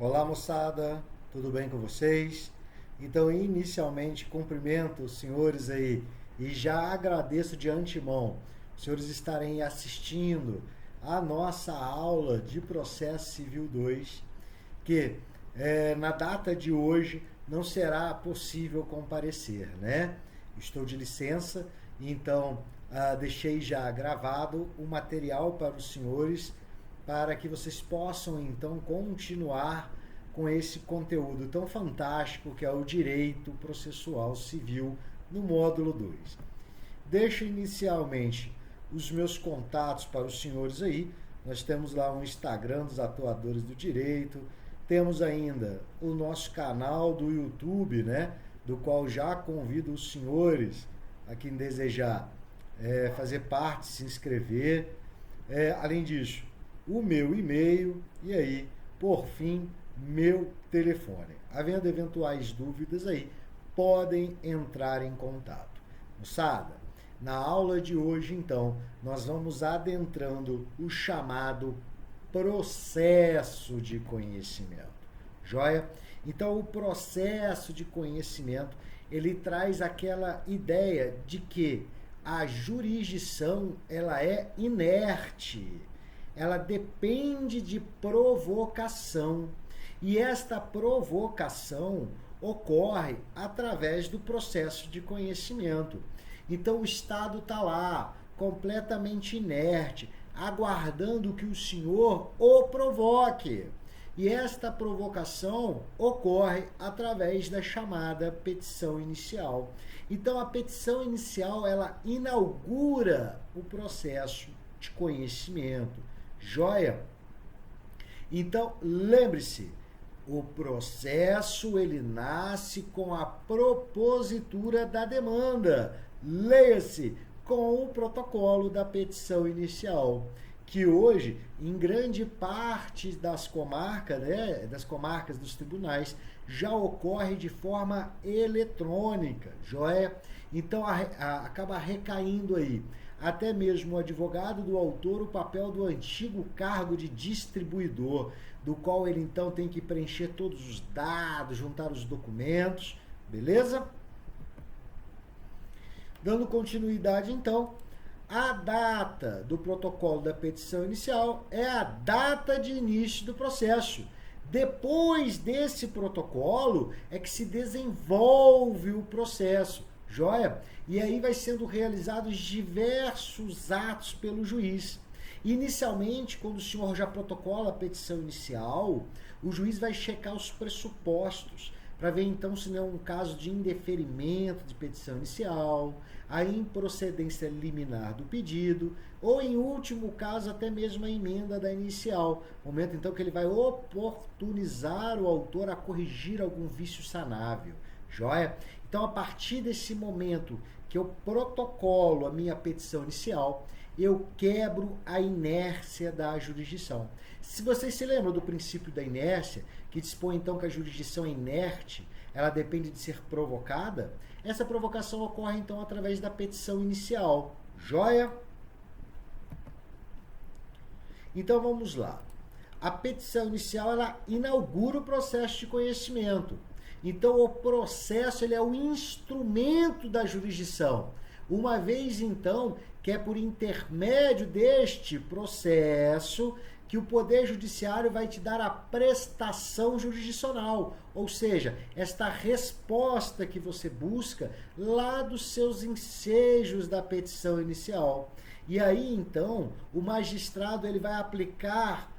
Olá, moçada, tudo bem com vocês? Então, inicialmente, cumprimento os senhores aí e já agradeço de antemão os senhores estarem assistindo a nossa aula de Processo Civil 2, que na data de hoje não será possível comparecer, né? Estou de licença, então deixei já gravado o material para os senhores para que vocês possam então continuar com esse conteúdo tão fantástico que é o direito processual civil no módulo 2. Deixo inicialmente os meus contatos para os senhores aí. Nós temos lá um Instagram dos Atuadores do Direito, temos ainda o nosso canal do YouTube, né, do qual já convido os senhores a quem desejar fazer parte, se inscrever. Além disso, o meu e-mail e aí, por fim, meu telefone. Havendo eventuais dúvidas aí, podem entrar em contato. Moçada, na aula de hoje, então, nós vamos adentrando o chamado processo de conhecimento. Joia? Então, o processo de conhecimento, ele traz aquela ideia de que a jurisdição, ela é inerte. Ela depende de provocação. E esta provocação ocorre através do processo de conhecimento. Então o Estado está lá, completamente inerte, aguardando que o senhor o provoque. E esta provocação ocorre através da chamada petição inicial. Então a petição inicial, ela inaugura o processo de conhecimento. Joia? Então, lembre-se, o processo ele nasce com a propositura da demanda. Leia-se com o protocolo da petição inicial, que hoje, em grande parte das comarcas, né, das comarcas dos tribunais, já ocorre de forma eletrônica, joia? Então, acaba recaindo aí até mesmo o advogado do autor o papel do antigo cargo de distribuidor, do qual ele então tem que preencher todos os dados, juntar os documentos, beleza? Dando continuidade então, a data do protocolo da petição inicial é a data de início do processo. Depois desse protocolo é que se desenvolve o processo, joia? E aí vai sendo realizados diversos atos pelo juiz. Inicialmente, quando o senhor já protocola a petição inicial, o juiz vai checar os pressupostos, para ver então se não é um caso de indeferimento de petição inicial, a improcedência liminar do pedido, ou em último caso até mesmo a emenda da inicial, momento então que ele vai oportunizar o autor a corrigir algum vício sanável, joia? Então a partir desse momento que eu protocolo a minha petição inicial, eu quebro a inércia da jurisdição. Se vocês se lembram do princípio da inércia, que dispõe então que a jurisdição é inerte, ela depende de ser provocada, essa provocação ocorre então através da petição inicial. Joia? Então vamos lá. A petição inicial, ela inaugura o processo de conhecimento. Então o processo, ele é o instrumento da jurisdição. Uma vez então que é por intermédio deste processo que o Poder Judiciário vai te dar a prestação jurisdicional, ou seja, esta resposta que você busca lá dos seus ensejos da petição inicial. E aí, então, o magistrado ele vai aplicar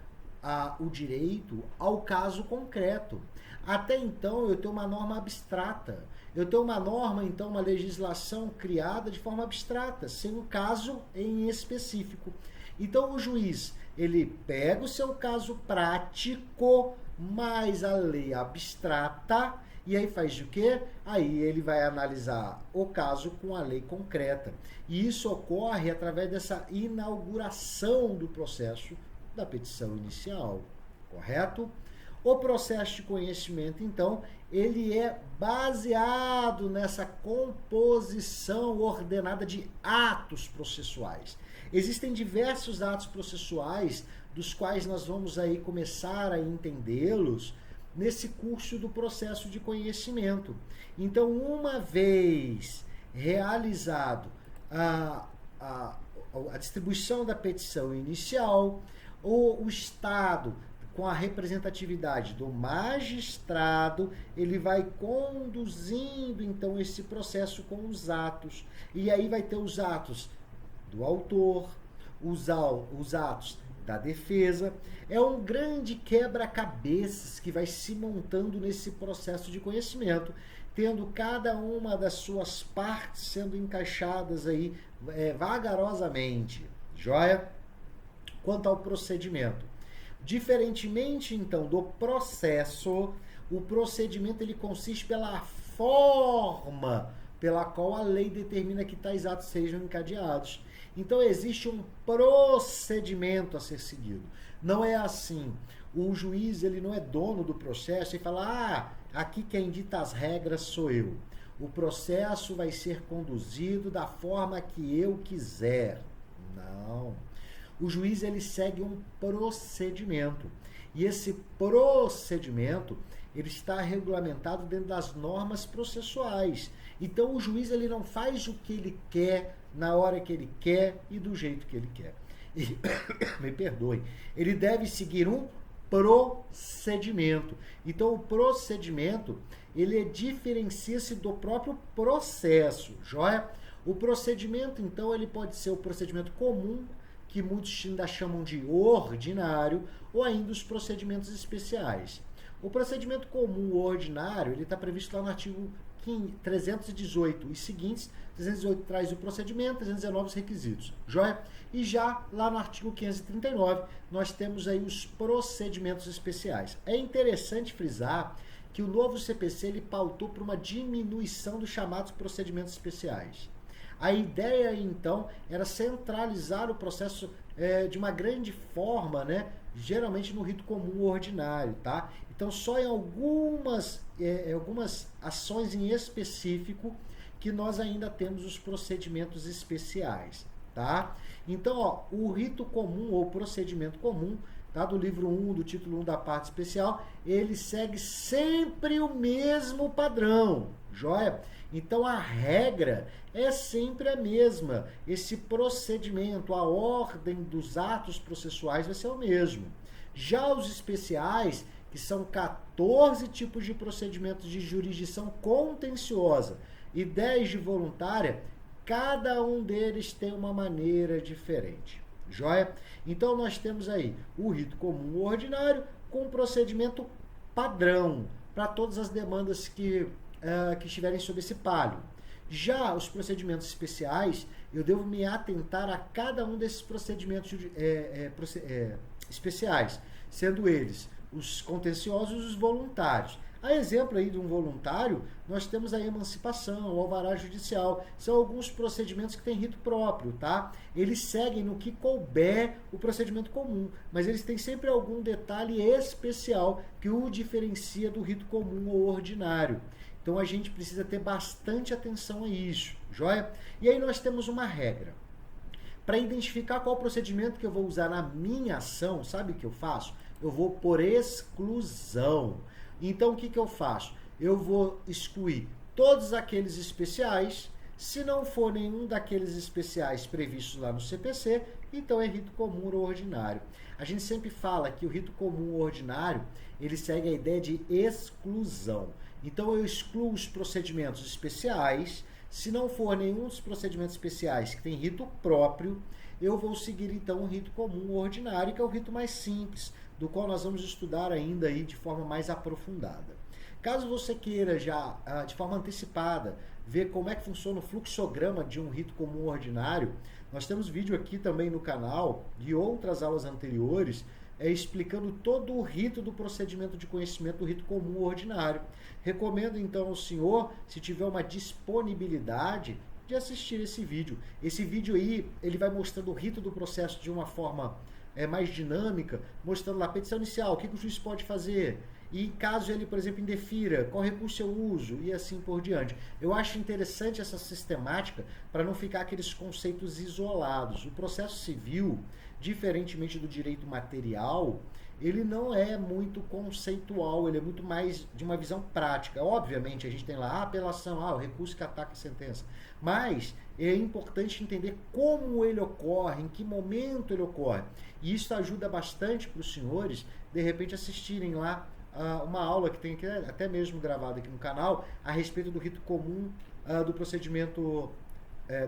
o direito ao caso concreto. Até então, eu tenho uma norma abstrata. Eu tenho uma norma, então, uma legislação criada de forma abstrata, sem o caso em específico. Então, o juiz, ele pega o seu caso prático, mais a lei abstrata, e aí faz o quê? Aí ele vai analisar o caso com a lei concreta. E isso ocorre através dessa inauguração do processo da petição inicial, correto? O processo de conhecimento, então, ele é baseado nessa composição ordenada de atos processuais. Existem diversos atos processuais, dos quais nós vamos aí começar a entendê-los nesse curso do processo de conhecimento. Então, uma vez realizado a distribuição da petição inicial, o Estado, com a representatividade do magistrado, ele vai conduzindo então esse processo com os atos. E aí vai ter os atos do autor, os atos da defesa. É um grande quebra-cabeças que vai se montando nesse processo de conhecimento, tendo cada uma das suas partes sendo encaixadas aí vagarosamente. Joia? Quanto ao procedimento. Diferentemente, então, do processo, o procedimento ele consiste pela forma pela qual a lei determina que tais atos sejam encadeados. Então, existe um procedimento a ser seguido. Não é assim. O juiz ele não é dono do processo e fala, aqui quem dita as regras sou eu. O processo vai ser conduzido da forma que eu quiser. Não. O juiz ele segue um procedimento. E esse procedimento ele está regulamentado dentro das normas processuais. Então o juiz ele não faz o que ele quer, na hora que ele quer e do jeito que ele quer. E, me perdoe. Ele deve seguir um procedimento. Então o procedimento ele diferencia-se do próprio processo. Joia? O procedimento então ele pode ser o procedimento comum, que muitos ainda chamam de ordinário, ou ainda os procedimentos especiais. O procedimento comum ou ordinário, ele está previsto lá no artigo 318 e seguintes. 318 traz o procedimento, 319 os requisitos. Joia? E já lá no artigo 539, nós temos aí os procedimentos especiais. É interessante frisar que o novo CPC ele pautou por uma diminuição dos chamados procedimentos especiais. A ideia, então, era centralizar o processo de uma grande forma, né? Geralmente no rito comum ordinário, tá? Então, só em algumas ações em específico que nós ainda temos os procedimentos especiais, tá? Então, o rito comum ou procedimento comum, tá? Do livro 1, do título 1 da parte especial, ele segue sempre o mesmo padrão, joia? Então, a regra é sempre a mesma. Esse procedimento, a ordem dos atos processuais vai ser o mesmo. Já os especiais, que são 14 tipos de procedimentos de jurisdição contenciosa e 10 de voluntária, cada um deles tem uma maneira diferente. Joia? Então, nós temos aí o rito comum ordinário com procedimento padrão para todas as demandas que estiverem sob esse palio. Já os procedimentos especiais, eu devo me atentar a cada um desses procedimentos especiais, sendo eles os contenciosos e os voluntários. A exemplo aí de um voluntário, nós temos a emancipação, o alvará judicial. São alguns procedimentos que têm rito próprio, tá? Eles seguem no que couber o procedimento comum, mas eles têm sempre algum detalhe especial que o diferencia do rito comum ou ordinário. Então a gente precisa ter bastante atenção a isso, joia? E aí nós temos uma regra. Para identificar qual procedimento que eu vou usar na minha ação, sabe o que eu faço? Eu vou por exclusão. Então o que eu faço? Eu vou excluir todos aqueles especiais. Se não for nenhum daqueles especiais previstos lá no CPC, então é rito comum ou ordinário. A gente sempre fala que o rito comum ou ordinário, ele segue a ideia de exclusão. Então eu excluo os procedimentos especiais. Se não for nenhum dos procedimentos especiais que tem rito próprio, eu vou seguir então o rito comum ou ordinário, que é o rito mais simples, do qual nós vamos estudar ainda aí de forma mais aprofundada. Caso você queira já, de forma antecipada, ver como é que funciona o fluxograma de um rito comum ordinário, nós temos vídeo aqui também no canal de outras aulas anteriores, explicando todo o rito do procedimento de conhecimento do rito comum ordinário. Recomendo então ao senhor, se tiver uma disponibilidade, de assistir esse vídeo. Esse vídeo aí, ele vai mostrando o rito do processo de uma forma mais dinâmica, mostrando lá a petição inicial, o que o juiz pode fazer, e caso ele, por exemplo, indefira, qual recurso eu uso, e assim por diante. Eu acho interessante essa sistemática para não ficar aqueles conceitos isolados. O processo civil, diferentemente do direito material, ele não é muito conceitual, ele é muito mais de uma visão prática. Obviamente, a gente tem lá a apelação, o recurso que ataca a sentença, mas é importante entender como ele ocorre, em que momento ele ocorre. E isso ajuda bastante para os senhores, de repente, assistirem lá uma aula que tem aqui, até mesmo gravada aqui no canal, a respeito do rito comum do procedimento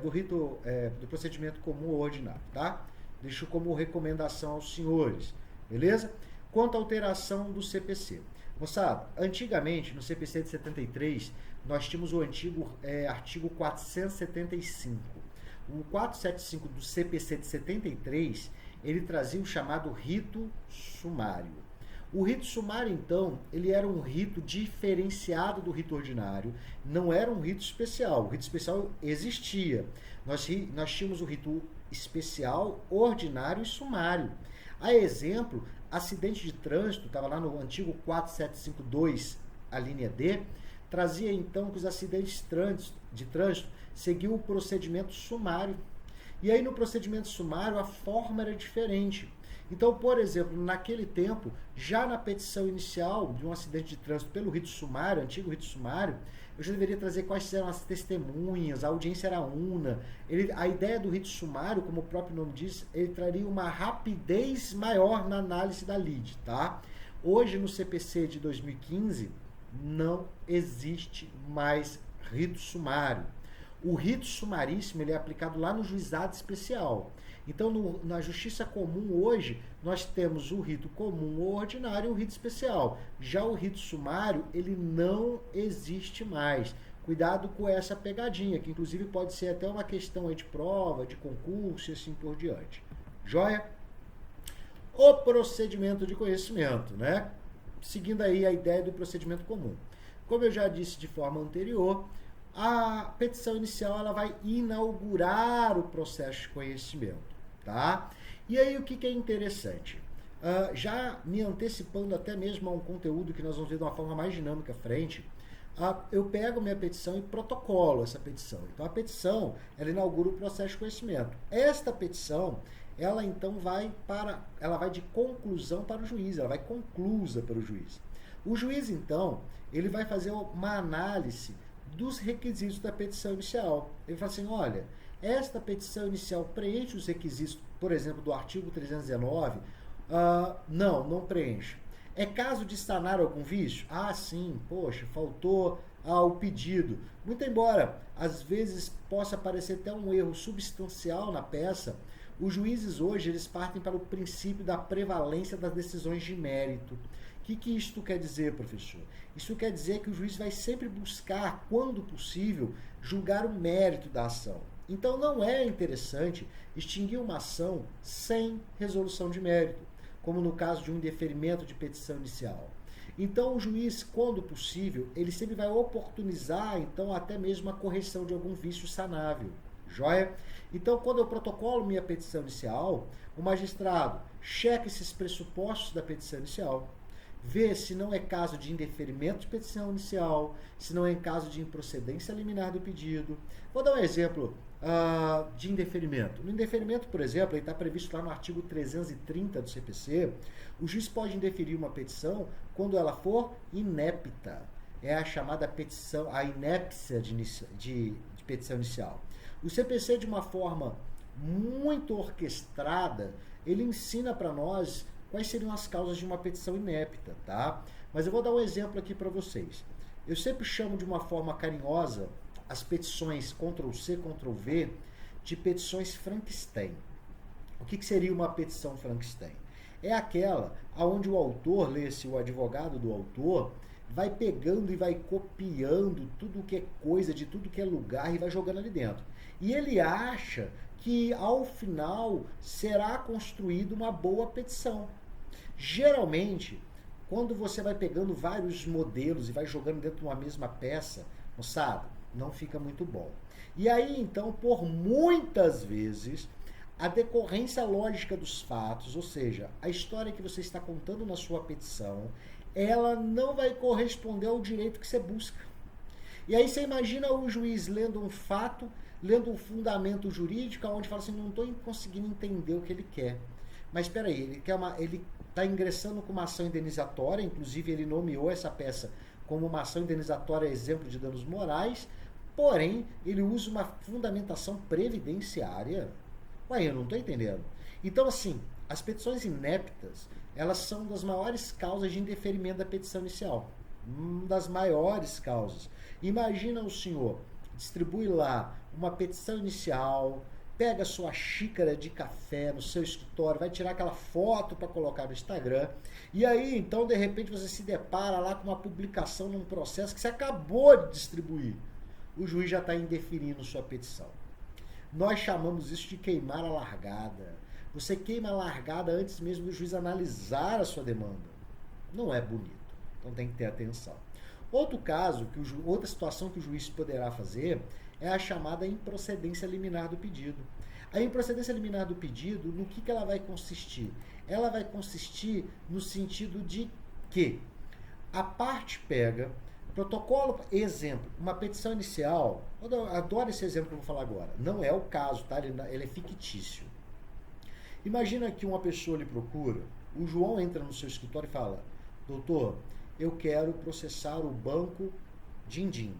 do procedimento comum ordinário, tá? Deixo como recomendação aos senhores, beleza? Quanto à alteração do CPC. Moçada, antigamente, no CPC de 73, nós tínhamos o antigo artigo 475. O 475 do CPC de 73, ele trazia o chamado rito sumário. O rito sumário, então, ele era um rito diferenciado do rito ordinário, não era um rito especial. O rito especial existia. Nós tínhamos o rito especial, ordinário e sumário. A exemplo, acidente de trânsito, estava lá no antigo 4752, a linha D, trazia então que os acidentes de trânsito seguiam o procedimento sumário. E aí no procedimento sumário a forma era diferente. Então, por exemplo, naquele tempo, já na petição inicial de um acidente de trânsito pelo rito sumário, antigo rito sumário, eu já deveria trazer quais eram as testemunhas, a audiência era una. A ideia do rito sumário, como o próprio nome diz, ele traria uma rapidez maior na análise da lide, tá? Hoje, no CPC de 2015, não existe mais rito sumário. O rito sumaríssimo ele é aplicado lá no juizado especial. Então, na justiça comum hoje, nós temos o rito comum ou ordinário e o rito especial. Já o rito sumário, ele não existe mais. Cuidado com essa pegadinha, que inclusive pode ser até uma questão aí de prova, de concurso e assim por diante. Joia? O procedimento de conhecimento, né? Seguindo aí a ideia do procedimento comum. Como eu já disse de forma anterior, a petição inicial ela vai inaugurar o processo de conhecimento, tá? E aí o que é interessante? Já me antecipando até mesmo a um conteúdo que nós vamos ver de uma forma mais dinâmica à frente, eu pego minha petição e protocolo essa petição. Então a petição, ela inaugura o processo de conhecimento. Esta petição, ela então ela vai de conclusão para o juiz, ela vai conclusa para o juiz. O juiz então, ele vai fazer uma análise dos requisitos da petição inicial. Ele fala assim, olha, esta petição inicial preenche os requisitos, por exemplo, do artigo 319? Não preenche. É caso de sanar algum vício? Sim, poxa, faltou ao pedido. Muito embora, às vezes, possa parecer até um erro substancial na peça, os juízes hoje eles partem para o princípio da prevalência das decisões de mérito. O que isto quer dizer, professor? Isso quer dizer que o juiz vai sempre buscar, quando possível, julgar o mérito da ação. Então não é interessante extinguir uma ação sem resolução de mérito, como no caso de um indeferimento de petição inicial. Então o juiz, quando possível, ele sempre vai oportunizar, então, até mesmo a correção de algum vício sanável. Joia? Então, quando eu protocolo minha petição inicial, o magistrado checa esses pressupostos da petição inicial, vê se não é caso de indeferimento de petição inicial, se não é caso de improcedência liminar do pedido. Vou dar um exemplo de indeferimento. No indeferimento, por exemplo, ele está previsto lá no artigo 330 do CPC, o juiz pode indeferir uma petição quando ela for inepta. É a chamada petição, a inépcia de petição inicial. O CPC, de uma forma muito orquestrada, ele ensina para nós quais seriam as causas de uma petição inepta, tá? Mas eu vou dar um exemplo aqui para vocês. Eu sempre chamo de uma forma carinhosa as petições Ctrl+C, Ctrl+V de petições Frankenstein. O que seria uma petição Frankenstein? É aquela onde o autor, lê-se o advogado do autor, vai pegando e vai copiando tudo que é coisa, de tudo que é lugar e vai jogando ali dentro. E ele acha que ao final será construída uma boa petição. Geralmente, quando você vai pegando vários modelos e vai jogando dentro de uma mesma peça, moçada, não fica muito bom. E aí, então, por muitas vezes, a decorrência lógica dos fatos, ou seja, a história que você está contando na sua petição, ela não vai corresponder ao direito que você busca. E aí você imagina o juiz lendo um fato, lendo um fundamento jurídico, onde fala assim, não estou conseguindo entender o que ele quer. Mas espera aí, ele está ingressando com uma ação indenizatória, inclusive ele nomeou essa peça como uma ação indenizatória exemplo de danos morais, porém ele usa uma fundamentação previdenciária. Ué, eu não estou entendendo. Então, assim, as petições ineptas, elas são das maiores causas de indeferimento da petição inicial. Das maiores causas. Imagina o senhor, distribui lá uma petição inicial, pega a sua xícara de café no seu escritório, vai tirar aquela foto para colocar no Instagram, e aí, então, de repente, você se depara lá com uma publicação num processo que você acabou de distribuir. O juiz já está indeferindo sua petição. Nós chamamos isso de queimar a largada. Você queima a largada antes mesmo do juiz analisar a sua demanda. Não é bonito. Então tem que ter atenção. Outro caso, outra situação que o juiz poderá fazer é a chamada improcedência liminar do pedido. A improcedência liminar do pedido, no que ela vai consistir? Ela vai consistir no sentido de que a parte pega, protocolo, exemplo, uma petição inicial, eu adoro esse exemplo que eu vou falar agora, não é o caso, tá? Ele é fictício. Imagina que uma pessoa lhe procura, o João entra no seu escritório e fala, doutor, eu quero processar o banco Dindim.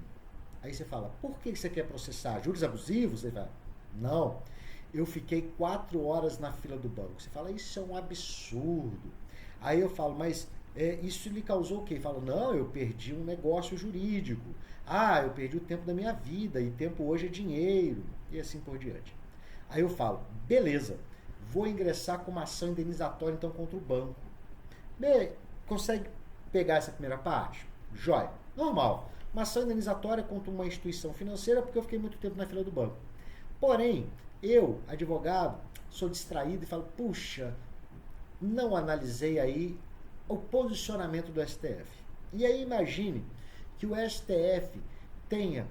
Aí você fala, por que você quer processar? Juros abusivos? Ele fala, não, eu fiquei 4 horas na fila do banco. Você fala, isso é um absurdo. Aí eu falo, mas isso lhe causou o quê? Ele fala, não, eu perdi um negócio jurídico. Ah, eu perdi o tempo da minha vida, e tempo hoje é dinheiro, e assim por diante. Aí eu falo, beleza, vou ingressar com uma ação indenizatória então contra o banco. Consegue pegar essa primeira parte? Jóia. Normal. Uma ação indenizatória contra uma instituição financeira porque eu fiquei muito tempo na fila do banco. Porém, eu, advogado, sou distraído e falo, puxa, não analisei aí o posicionamento do STF. E aí imagine que o STF tenha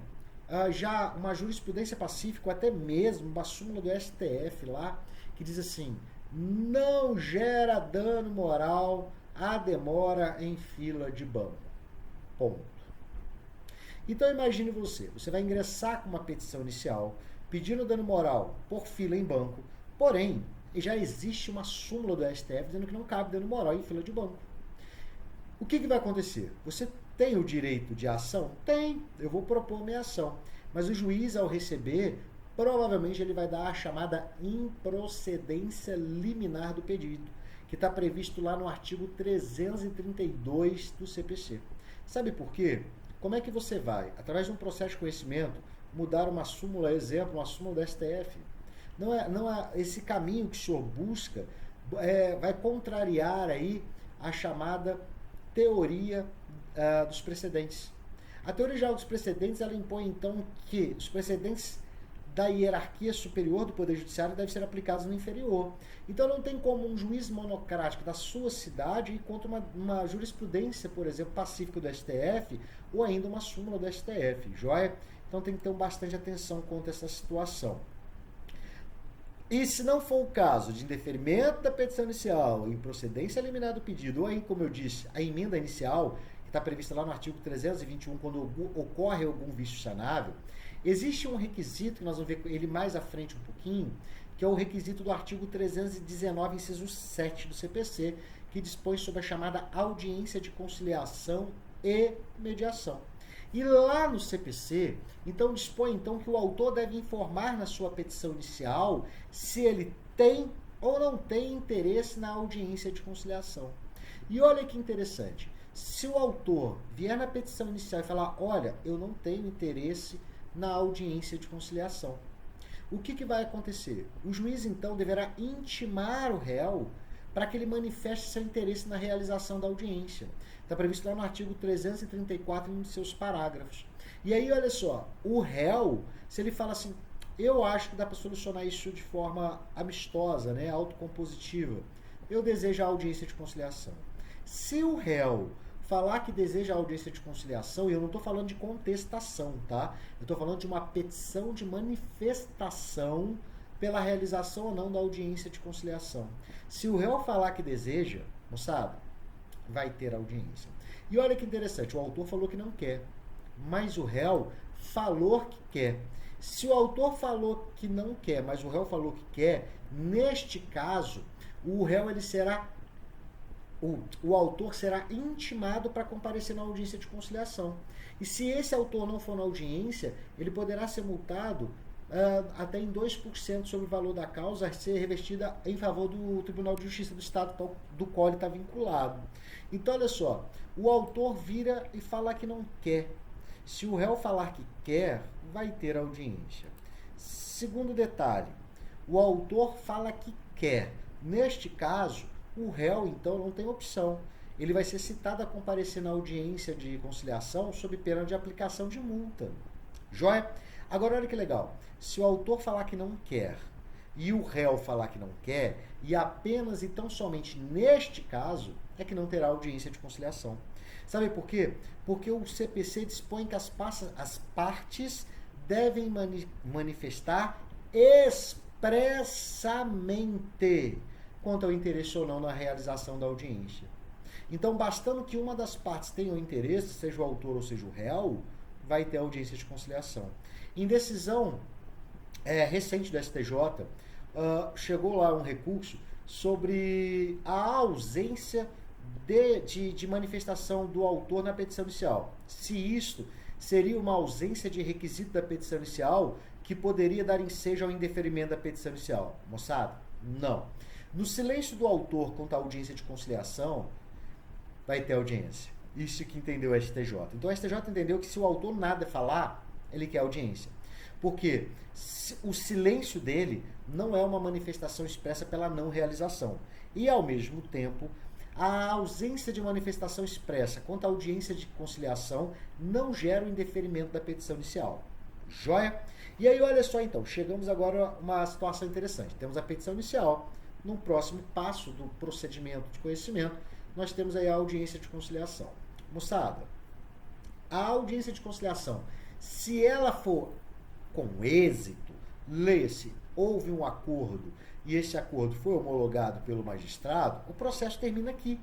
já uma jurisprudência pacífica, ou até mesmo uma súmula do STF lá, que diz assim, não gera dano moral a demora em fila de banco. Ponto. Então imagine você vai ingressar com uma petição inicial, pedindo dano moral por fila em banco, porém, já existe uma súmula do STF dizendo que não cabe dano moral em fila de banco. O que vai acontecer? Você tem o direito de ação? Tem, eu vou propor minha ação. Mas o juiz, ao receber, provavelmente ele vai dar a chamada improcedência liminar do pedido, que está previsto lá no artigo 332 do CPC. Sabe por quê? Como é que você vai, através de um processo de conhecimento, mudar uma súmula, exemplo, uma súmula do STF? Não é esse caminho que o senhor busca vai contrariar aí a chamada teoria dos precedentes. A teoria geral dos precedentes, ela impõe então que os precedentes da hierarquia superior do Poder Judiciário devem ser aplicados no inferior. Então não tem como um juiz monocrático da sua cidade ir contra uma jurisprudência, por exemplo, pacífica do STF, ou ainda uma súmula do STF, joia? Então tem que ter bastante atenção quanto a essa situação. E se não for o caso de indeferimento da petição inicial, improcedência liminar do pedido, ou aí, como eu disse, a emenda inicial, que está prevista lá no artigo 321, quando ocorre algum vício sanável, existe um requisito, que nós vamos ver ele mais à frente um pouquinho, que é o requisito do artigo 319, inciso 7 do CPC, que dispõe sobre a chamada audiência de conciliação e mediação. E lá no CPC, então dispõe então que o autor deve informar na sua petição inicial se ele tem ou não tem interesse na audiência de conciliação. E olha que interessante, se o autor vier na petição inicial e falar, olha, eu não tenho interesse na audiência de conciliação, o que vai acontecer? O juiz então deverá intimar o réu para que ele manifeste seu interesse na realização da audiência. Está previsto lá no artigo 334, em um de seus parágrafos. E aí, olha só, o réu, se ele fala assim, eu acho que dá para solucionar isso de forma amistosa, né, autocompositiva, eu desejo a audiência de conciliação. Se o réu falar que deseja a audiência de conciliação, e eu não estou falando de contestação, tá? Eu estou falando de uma petição de manifestação pela realização ou não da audiência de conciliação. Se o réu falar que deseja, moçada, vai ter audiência. E olha que interessante, o autor falou que não quer, mas o réu falou que quer. Se o autor falou que não quer, mas o réu falou que quer, neste caso, o réu ele será o autor será intimado para comparecer na audiência de conciliação. E se esse autor não for na audiência, ele poderá ser multado até em 2% sobre o valor da causa a ser revestida em favor do Tribunal de Justiça do Estado do qual ele está vinculado. Então, olha só, o autor vira e fala que não quer. Se o réu falar que quer, vai ter audiência. Segundo detalhe, o autor fala que quer. Neste caso, o réu, então, não tem opção. Ele vai ser citado a comparecer na audiência de conciliação sob pena de aplicação de multa. Joia? Agora, olha que legal. Se o autor falar que não quer e o réu falar que não quer, e apenas e tão somente neste caso, é que não terá audiência de conciliação. Sabe por quê? Porque o CPC dispõe que as partes devem manifestar expressamente quanto ao interesse ou não na realização da audiência. Então, bastando que uma das partes tenha o interesse, seja o autor ou seja o réu, vai ter audiência de conciliação. Em decisão recente do STJ, chegou lá um recurso sobre a ausência de manifestação do autor na petição inicial. Se isto seria uma ausência de requisito da petição inicial que poderia dar ensejo ao indeferimento da petição inicial. Moçada, não. No silêncio do autor quanto à audiência de conciliação, vai ter audiência. Isso que entendeu o STJ. Então o STJ entendeu que se o autor nada falar, ele quer audiência. Porque o silêncio dele não é uma manifestação expressa pela não realização. E, ao mesmo tempo, a ausência de manifestação expressa quanto à audiência de conciliação não gera o indeferimento da petição inicial. Joia? E aí, olha só então, chegamos agora a uma situação interessante. Temos a petição inicial. No próximo passo do procedimento de conhecimento, nós temos aí a audiência de conciliação. Moçada, a audiência de conciliação, se ela for com êxito, lê-se, houve um acordo e esse acordo foi homologado pelo magistrado, o processo termina aqui.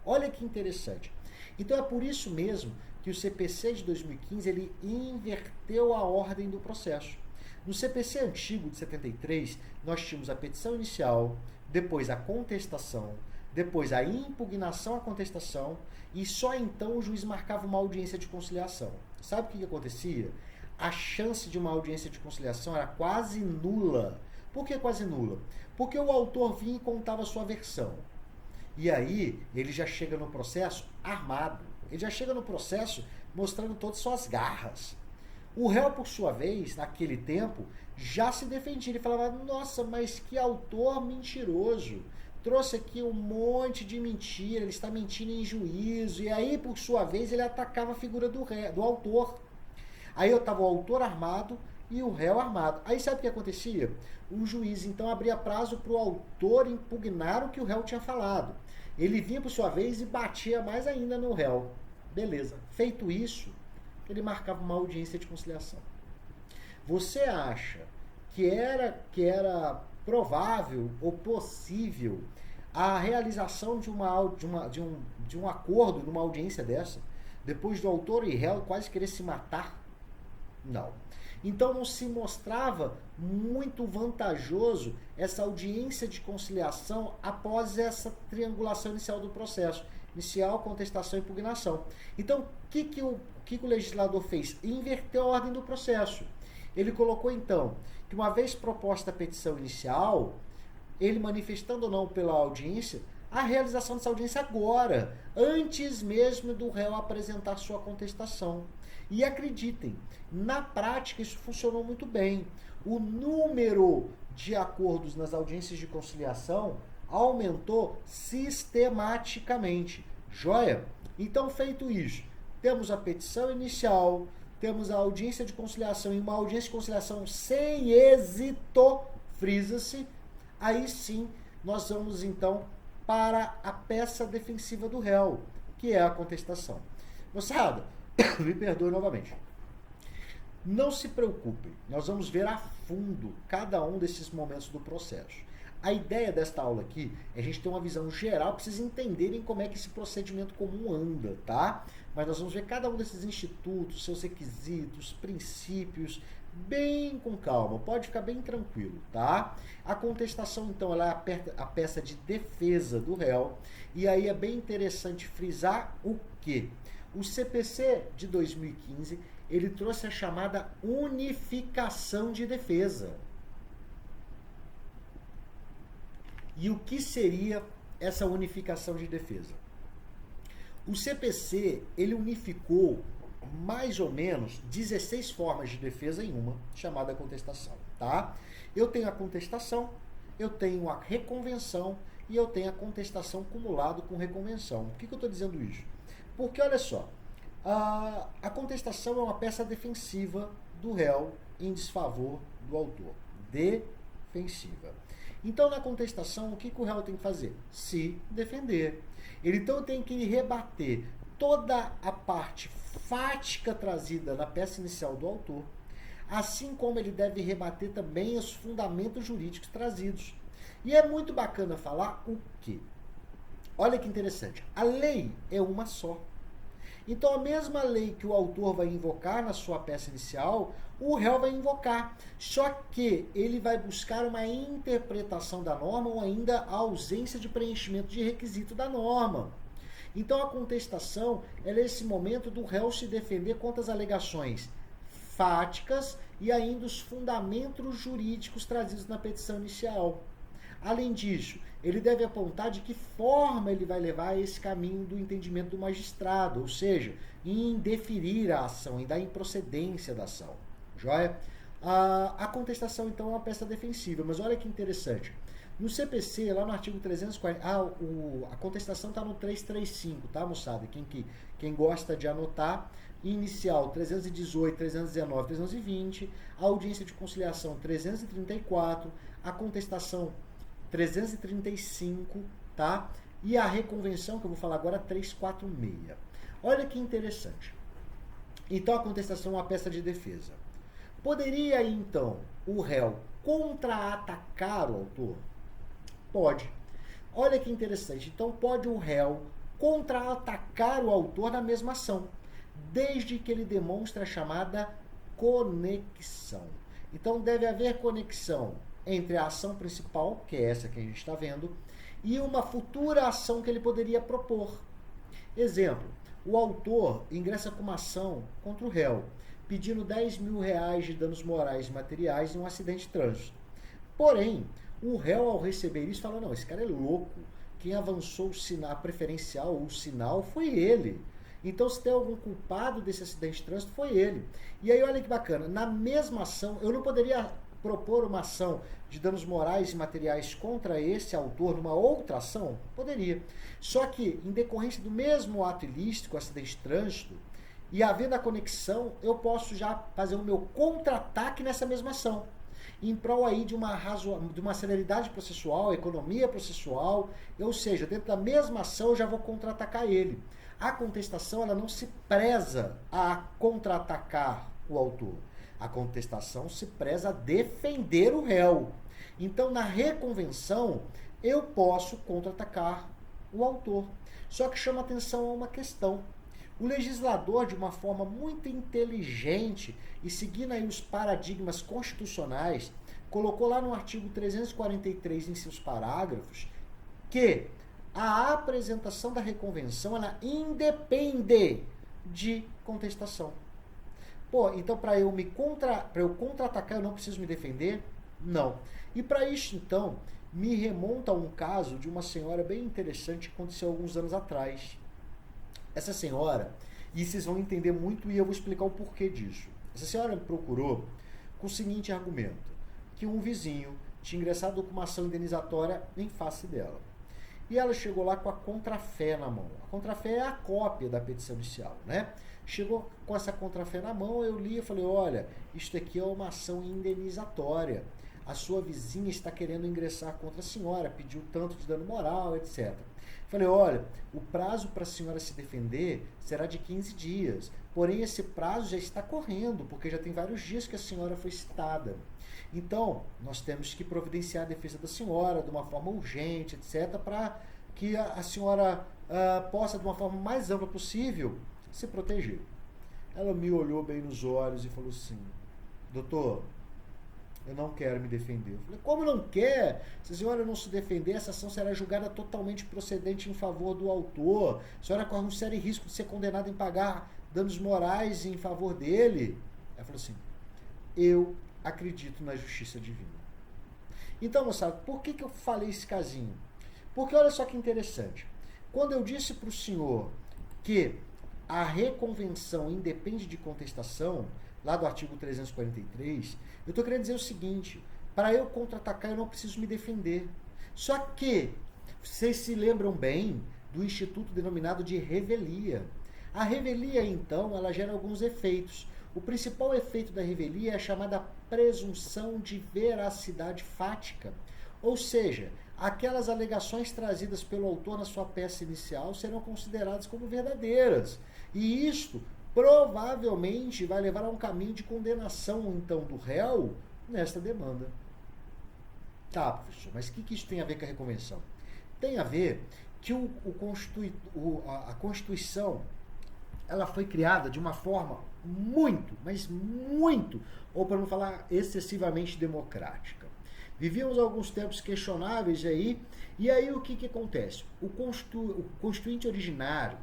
Olha que interessante. Então é por isso mesmo que o CPC de 2015 ele inverteu a ordem do processo. No CPC antigo de 73, nós tínhamos a petição inicial, depois a contestação, depois a impugnação à contestação e só então o juiz marcava uma audiência de conciliação. Sabe o que acontecia? A chance de uma audiência de conciliação era quase nula. Por que quase nula? Porque o autor vinha e contava a sua versão. E aí ele já chega no processo armado. Ele já chega no processo mostrando todas as suas garras. O réu, por sua vez, naquele tempo, já se defendia. Ele falava, nossa, mas que autor mentiroso. Trouxe aqui um monte de mentira, ele está mentindo em juízo. E aí, por sua vez, ele atacava a figura do autor. Aí eu estava o autor armado e o réu armado. Aí sabe o que acontecia? O juiz, então, abria prazo para o autor impugnar o que o réu tinha falado. Ele vinha, por sua vez, e batia mais ainda no réu. Beleza. Feito isso, ele marcava uma audiência de conciliação. Você acha que era provável ou possível a realização de um acordo numa audiência dessa, depois do autor e réu quase querer se matar? Não. Então não se mostrava muito vantajoso essa audiência de conciliação após essa triangulação inicial do processo. Inicial, contestação e impugnação. Então, o que o legislador fez? Inverteu a ordem do processo. Ele colocou, então, que uma vez proposta a petição inicial, ele manifestando ou não pela audiência, a realização dessa audiência agora, antes mesmo do réu apresentar sua contestação. E acreditem, na prática isso funcionou muito bem. O número de acordos nas audiências de conciliação aumentou sistematicamente. Joia? Então, feito isso, temos a petição inicial, temos a audiência de conciliação e uma audiência de conciliação sem êxito, frisa-se, aí sim nós vamos então para a peça defensiva do réu, que é a contestação. Moçada, me perdoe novamente. Não se preocupem, nós vamos ver a fundo cada um desses momentos do processo. A ideia desta aula aqui é a gente ter uma visão geral para vocês entenderem como é que esse procedimento comum anda, tá? Mas nós vamos ver cada um desses institutos, seus requisitos, princípios, bem com calma, pode ficar bem tranquilo, tá? A contestação, então, ela é a peça de defesa do réu, e aí é bem interessante frisar o quê? O CPC de 2015, ele trouxe a chamada unificação de defesa. E o que seria essa unificação de defesa? O CPC, ele unificou mais ou menos 16 formas de defesa em uma, chamada contestação, tá? Eu tenho a contestação, eu tenho a reconvenção e eu tenho a contestação cumulado com reconvenção. Por que eu estou dizendo isso? Porque, olha só, a contestação é uma peça defensiva do réu em desfavor do autor. Defensiva. Então, na contestação, o que o réu tem que fazer? Se defender. Ele, então, tem que rebater toda a parte fática trazida na peça inicial do autor, assim como ele deve rebater também os fundamentos jurídicos trazidos. E é muito bacana falar o quê? Olha que interessante. A lei é uma só. Então, a mesma lei que o autor vai invocar na sua peça inicial, o réu vai invocar. Só que ele vai buscar uma interpretação da norma ou ainda a ausência de preenchimento de requisito da norma. Então, a contestação é esse momento do réu se defender contra as alegações fáticas e ainda os fundamentos jurídicos trazidos na petição inicial. Além disso, ele deve apontar de que forma ele vai levar esse caminho do entendimento do magistrado, ou seja, em deferir a ação, em dar improcedência da ação. Joia? A contestação, então, é uma peça defensiva, mas olha que interessante. No CPC, lá no artigo 340, a contestação está no 335, tá, moçada? Quem gosta de anotar, inicial 318, 319, 320, a audiência de conciliação 334, a contestação 335, tá? E a reconvenção, que eu vou falar agora, 346. Olha que interessante. Então, a contestação é uma peça de defesa. Poderia, então, o réu contra-atacar o autor? Pode. Olha que interessante. Então, pode o réu contra-atacar o autor na mesma ação, desde que ele demonstre a chamada conexão. Então, deve haver conexão entre a ação principal, que é essa que a gente está vendo, e uma futura ação que ele poderia propor. Exemplo, o autor ingressa com uma ação contra o réu, pedindo R$10.000 de danos morais e materiais em um acidente de trânsito. Porém, o réu, ao receber isso, fala, não, esse cara é louco, quem avançou o sinal preferencial, o sinal, foi ele. Então, se tem algum culpado desse acidente de trânsito, foi ele. E aí, olha que bacana, na mesma ação, eu não poderia propor uma ação de danos morais e materiais contra esse autor numa outra ação? Poderia. Só que, em decorrência do mesmo ato ilícito, acidente de trânsito, e havendo a conexão, eu posso já fazer o meu contra-ataque nessa mesma ação, em prol aí de uma celeridade processual, economia processual, ou seja, dentro da mesma ação eu já vou contra-atacar ele. A contestação, ela não se preza a contra-atacar o autor. A contestação se preza a defender o réu. Então, na reconvenção, eu posso contra-atacar o autor. Só que chama atenção a uma questão. O legislador, de uma forma muito inteligente e seguindo aí os paradigmas constitucionais, colocou lá no artigo 343, em seus parágrafos, que a apresentação da reconvenção, ela independe de contestação. Pô, então para eu contra-atacar eu não preciso me defender? Não. E para isso, então, me remonta a um caso de uma senhora bem interessante que aconteceu alguns anos atrás. Essa senhora, e vocês vão entender muito e eu vou explicar o porquê disso. Essa senhora me procurou com o seguinte argumento, que um vizinho tinha ingressado com uma ação indenizatória em face dela. E ela chegou lá com a contrafé na mão. A contrafé é a cópia da petição inicial, né? Chegou com essa contrafé na mão, eu li e falei, olha, isto aqui é uma ação indenizatória. A sua vizinha está querendo ingressar contra a senhora, pediu tanto de dano moral, etc. Falei, olha, o prazo para a senhora se defender será de 15 dias. Porém, esse prazo já está correndo, porque já tem vários dias que a senhora foi citada. Então, nós temos que providenciar a defesa da senhora de uma forma urgente, etc., para que a senhora possa, de uma forma mais ampla possível, se proteger. Ela me olhou bem nos olhos e falou assim, doutor, eu não quero me defender. Eu falei, como não quer? Se a senhora não se defender, essa ação será julgada totalmente procedente em favor do autor. A senhora corre um sério risco de ser condenada em pagar danos morais em favor dele. Ela falou assim, eu acredito na justiça divina. Então, moçada, por que eu falei esse casinho? Porque olha só que interessante. Quando eu disse para o senhor que a reconvenção independe de contestação, lá do artigo 343, eu estou querendo dizer o seguinte, para eu contra-atacar eu não preciso me defender. Só que, vocês se lembram bem do instituto denominado de revelia. A revelia, então, ela gera alguns efeitos. O principal efeito da revelia é a chamada presunção de veracidade fática. Ou seja, aquelas alegações trazidas pelo autor na sua peça inicial serão consideradas como verdadeiras. E isto provavelmente vai levar a um caminho de condenação, então, do réu nesta demanda. Tá, professor, mas o que isso tem a ver com a reconvenção? Tem a ver que a Constituição ela foi criada de uma forma muito, mas muito, ou para não falar excessivamente democrática. Vivíamos alguns tempos questionáveis aí, e aí o que acontece? O Constituinte originário,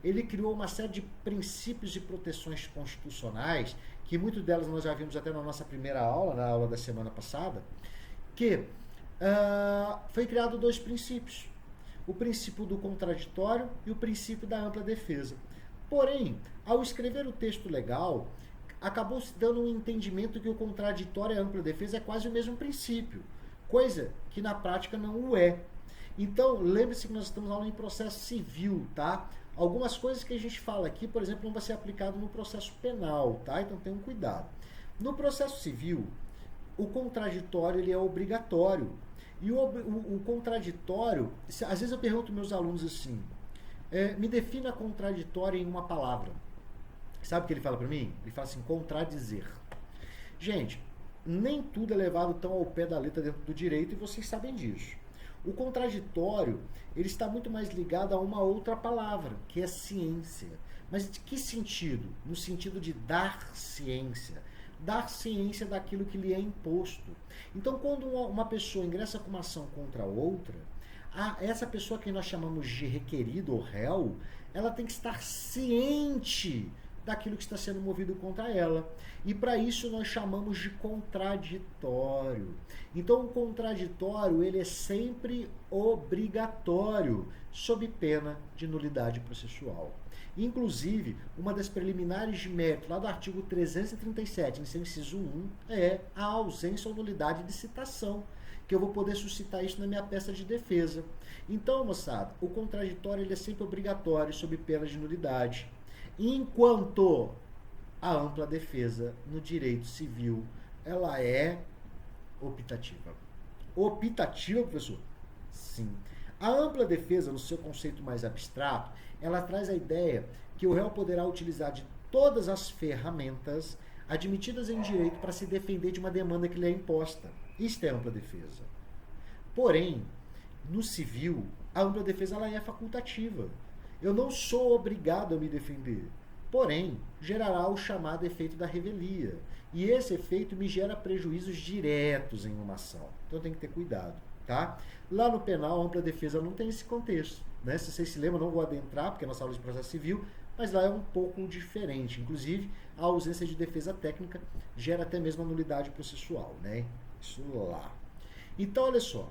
ele criou uma série de princípios e proteções constitucionais, que muitas delas nós já vimos até na nossa primeira aula, na aula da semana passada, que foi criado dois princípios. O princípio do contraditório e o princípio da ampla defesa. Porém, ao escrever o texto legal, acabou se dando um entendimento que o contraditório e a ampla defesa é quase o mesmo princípio, coisa que na prática não o é. Então, lembre-se que nós estamos falando em processo civil, tá? Algumas coisas que a gente fala aqui, por exemplo, não vai ser aplicado no processo penal, tá? Então tenham cuidado. No processo civil, o contraditório ele é obrigatório. E o contraditório, às vezes eu pergunto aos meus alunos assim, me defina contraditório em uma palavra. Sabe o que ele fala para mim? Ele fala assim, contradizer. Gente, nem tudo é levado tão ao pé da letra dentro do direito e vocês sabem disso. O contraditório, ele está muito mais ligado a uma outra palavra, que é ciência. Mas de que sentido? No sentido de dar ciência. Dar ciência daquilo que lhe é imposto. Então, quando uma pessoa ingressa com uma ação contra outra, essa pessoa que nós chamamos de requerido ou réu, ela tem que estar ciente daquilo que está sendo movido contra ela. E para isso nós chamamos de contraditório. Então o contraditório ele é sempre obrigatório, sob pena de nulidade processual. Inclusive, uma das preliminares de mérito lá do artigo 337, inciso 1, é a ausência ou nulidade de citação, que eu vou poder suscitar isso na minha peça de defesa. Então, moçada, o contraditório ele é sempre obrigatório, sob pena de nulidade. Enquanto a ampla defesa no direito civil, ela é optativa. Optativa, professor? Sim. A ampla defesa, no seu conceito mais abstrato, ela traz a ideia que o réu poderá utilizar de todas as ferramentas admitidas em direito para se defender de uma demanda que lhe é imposta. Isto é ampla defesa. Porém, no civil, a ampla defesa ela é facultativa. Eu não sou obrigado a me defender. Porém, gerará o chamado efeito da revelia. E esse efeito me gera prejuízos diretos em uma ação. Então tem que ter cuidado, tá? Lá no penal, a ampla defesa não tem esse contexto, né? Se vocês se lembram, não vou adentrar, porque é nossa aula de processo civil, mas lá é um pouco diferente. Inclusive, a ausência de defesa técnica gera até mesmo a nulidade processual, né? Isso lá. Então, olha só.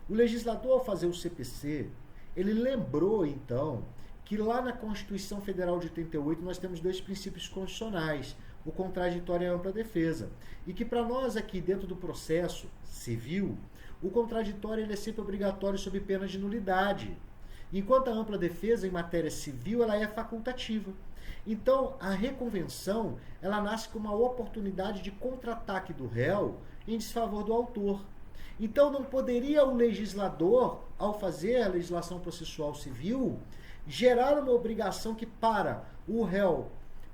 O legislador, ao fazer o CPC, ele lembrou, então, que lá na Constituição Federal de 88 nós temos dois princípios constitucionais, o contraditório e a ampla defesa. E que para nós aqui dentro do processo civil, o contraditório ele é sempre obrigatório sob pena de nulidade, enquanto a ampla defesa em matéria civil ela é facultativa. Então a reconvenção ela nasce com uma oportunidade de contra-ataque do réu em desfavor do autor. Então não poderia o legislador, ao fazer a legislação processual civil, gerar uma obrigação que para o réu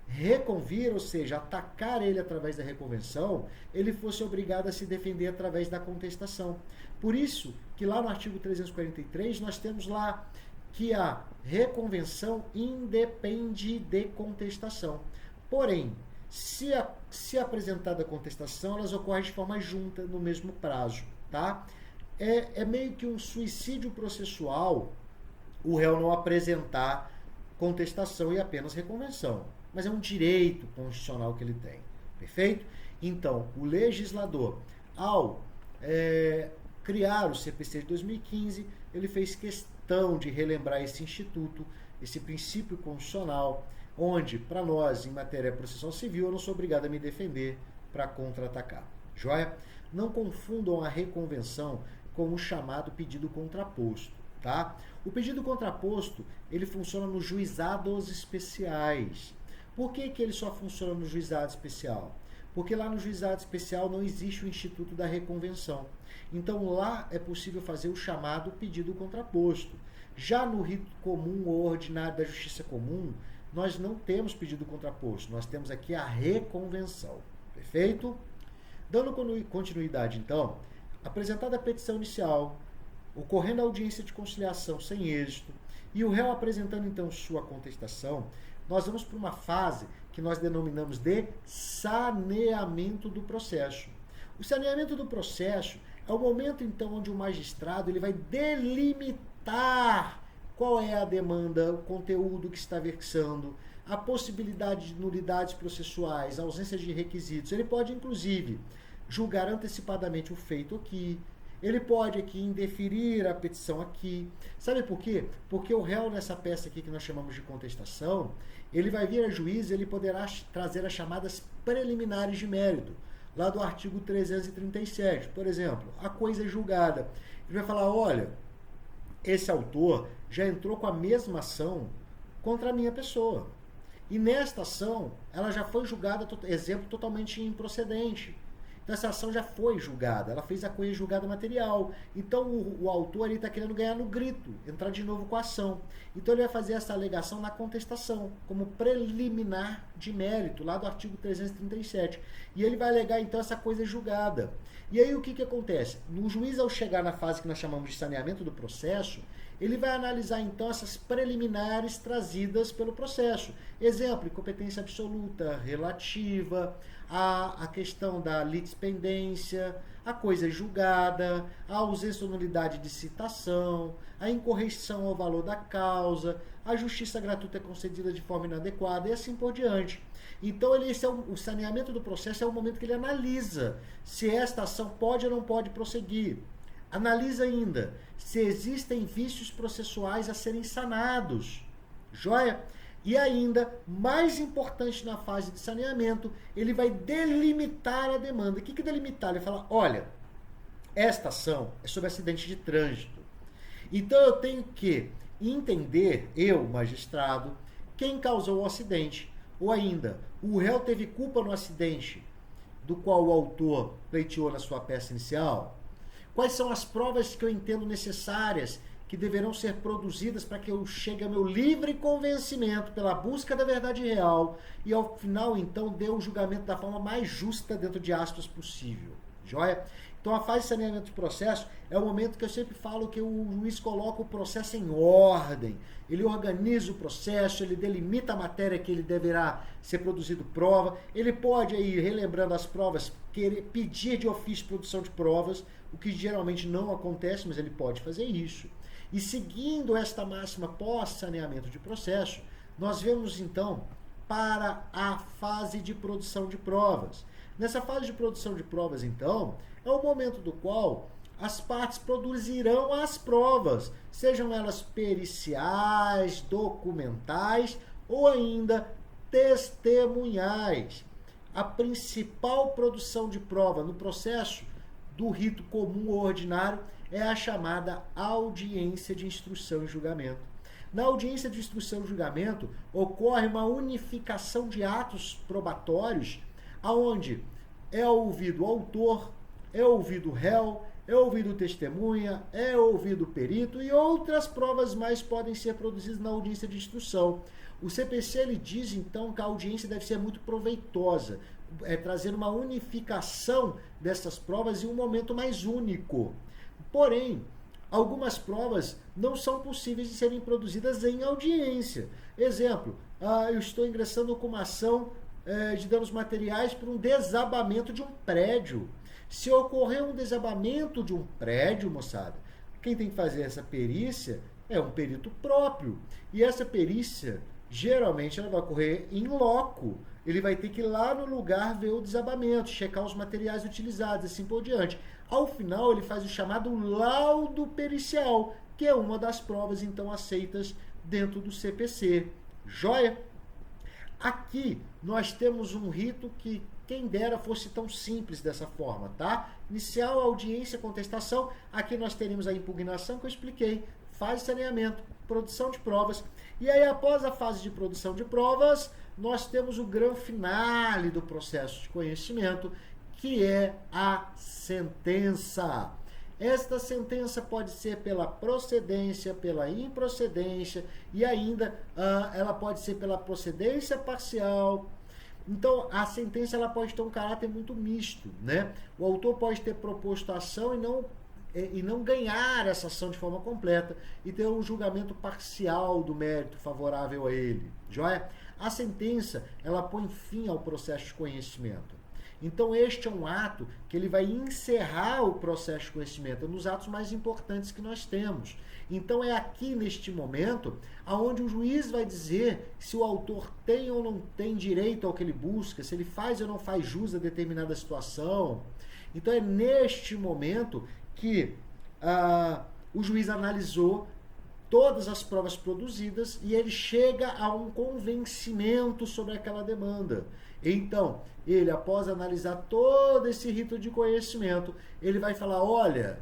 reconvir, ou seja, atacar ele através da reconvenção, ele fosse obrigado a se defender através da contestação. Por isso que lá no artigo 343 nós temos lá que a reconvenção independe de contestação. Porém, Se apresentada a contestação, elas ocorrem de forma junta no mesmo prazo, tá? É meio que um suicídio processual o réu não apresentar contestação e apenas reconvenção. Mas é um direito constitucional que ele tem, perfeito? Então, o legislador, ao criar o CPC de 2015, ele fez questão de relembrar esse instituto, esse princípio constitucional, onde, para nós, em matéria processual civil, eu não sou obrigado a me defender para contra-atacar. Joia? Não confundam a reconvenção com o chamado pedido contraposto, tá? O pedido contraposto, ele funciona nos juizados especiais. Por que ele só funciona no juizado especial? Porque lá no juizado especial não existe o instituto da reconvenção. Então lá é possível fazer o chamado pedido contraposto. Já no rito comum ou ordinário da justiça comum, nós não temos pedido contraposto, nós temos aqui a reconvenção. Perfeito? Dando continuidade, então, apresentada a petição inicial, ocorrendo a audiência de conciliação sem êxito, e o réu apresentando, então, sua contestação, nós vamos para uma fase que nós denominamos de saneamento do processo. O saneamento do processo é o momento, então, onde o magistrado ele vai delimitar qual é a demanda, o conteúdo que está versando, a possibilidade de nulidades processuais, a ausência de requisitos. Ele pode, inclusive, julgar antecipadamente o feito aqui. Ele pode aqui indeferir a petição aqui. Sabe por quê? Porque o réu nessa peça aqui que nós chamamos de contestação, ele vai vir a juiz e ele poderá trazer as chamadas preliminares de mérito, lá do artigo 337. Por exemplo, a coisa é julgada. Ele vai falar, olha, esse autor já entrou com a mesma ação contra a minha pessoa. E nesta ação, ela já foi julgada, exemplo, totalmente improcedente. Então essa ação já foi julgada, ela fez a coisa julgada material. Então o autor está querendo ganhar no grito, entrar de novo com a ação. Então ele vai fazer essa alegação na contestação, como preliminar de mérito, lá do artigo 337. E ele vai alegar então essa coisa julgada. E aí o que acontece? O juiz, ao chegar na fase que nós chamamos de saneamento do processo, ele vai analisar então essas preliminares trazidas pelo processo. Exemplo, incompetência absoluta, relativa, a questão da litispendência, a coisa julgada, a ausência ou nulidade de citação, a incorreção ao valor da causa, a justiça gratuita concedida de forma inadequada e assim por diante. Então, o saneamento do processo é o momento que ele analisa se esta ação pode ou não pode prosseguir. Analisa ainda se existem vícios processuais a serem sanados. Joia? E ainda, mais importante na fase de saneamento, ele vai delimitar a demanda. O que delimitar? Ele fala, olha, esta ação é sobre acidente de trânsito. Então eu tenho que entender, eu, magistrado, quem causou o acidente. Ou ainda, o réu teve culpa no acidente do qual o autor pleiteou na sua peça inicial? Quais são as provas que eu entendo necessárias que deverão ser produzidas para que eu chegue ao meu livre convencimento pela busca da verdade real e ao final, então, dê o julgamento da forma mais justa dentro de aspas possível. Joia? Então, a fase de saneamento do processo é o momento que eu sempre falo que o juiz coloca o processo em ordem. Ele organiza o processo, ele delimita a matéria que ele deverá ser produzido prova. Ele pode, aí, relembrando as provas, pedir de ofício produção de provas, o que geralmente não acontece, mas ele pode fazer isso. E seguindo esta máxima pós-saneamento de processo, nós vemos então para a fase de produção de provas. Nessa fase de produção de provas, então, é o momento do qual as partes produzirão as provas, sejam elas periciais, documentais ou ainda testemunhais. A principal produção de prova no processo do rito comum ou ordinário é a chamada audiência de instrução e julgamento. Na audiência de instrução e julgamento ocorre uma unificação de atos probatórios, aonde é ouvido o autor, é ouvido o réu, é ouvido testemunha, é ouvido o perito e outras provas mais podem ser produzidas na audiência de instrução. O CPC ele diz então que a audiência deve ser muito proveitosa, trazer uma unificação dessas provas em um momento mais único. Porém, algumas provas não são possíveis de serem produzidas em audiência. Exemplo, eu estou ingressando com uma ação de danos materiais por um desabamento de um prédio. Se ocorrer um desabamento de um prédio, moçada, quem tem que fazer essa perícia é um perito próprio. E essa perícia, geralmente, ela vai ocorrer em loco. Ele vai ter que ir lá no lugar ver o desabamento, checar os materiais utilizados, assim por diante. Ao final, ele faz o chamado laudo pericial, que é uma das provas, então, aceitas dentro do CPC. Joia? Aqui, nós temos um rito que, quem dera, fosse tão simples dessa forma, tá? Inicial, audiência, contestação. Aqui nós teremos a impugnação que eu expliquei, fase de saneamento, produção de provas. E aí, após a fase de produção de provas, nós temos o grande finale do processo de conhecimento, que é a sentença. Esta sentença pode ser pela procedência, pela improcedência e ainda ela pode ser pela procedência parcial. Então, a sentença ela pode ter um caráter muito misto, né? O autor pode ter proposto a ação e não ganhar essa ação de forma completa e ter um julgamento parcial do mérito favorável a ele. Joia? A sentença, ela põe fim ao processo de conhecimento. Então, este é um ato que ele vai encerrar o processo de conhecimento, nos atos mais importantes que nós temos. Então, é aqui, neste momento, aonde o juiz vai dizer se o autor tem ou não tem direito ao que ele busca, se ele faz ou não faz jus a determinada situação. Então, é neste momento que o juiz analisou todas as provas produzidas e ele chega a um convencimento sobre aquela demanda. Então, ele, após analisar todo esse rito de conhecimento, ele vai falar, olha,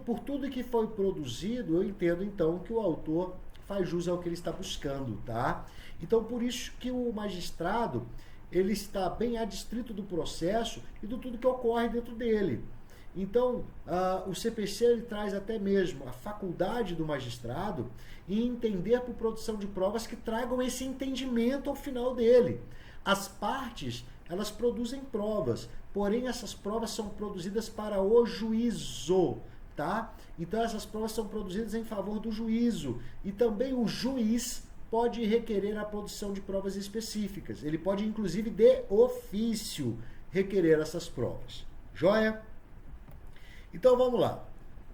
por tudo que foi produzido, eu entendo, então, que o autor faz jus ao que ele está buscando, tá? Então, por isso que o magistrado, ele está bem adstrito do processo e de tudo que ocorre dentro dele. Então, o CPC ele traz até mesmo a faculdade do magistrado em entender por produção de provas que tragam esse entendimento ao final dele. As partes, elas produzem provas, porém essas provas são produzidas para o juízo, tá? Então essas provas são produzidas em favor do juízo e também o juiz pode requerer a produção de provas específicas. Ele pode, inclusive, de ofício, requerer essas provas. Joia? Então vamos lá.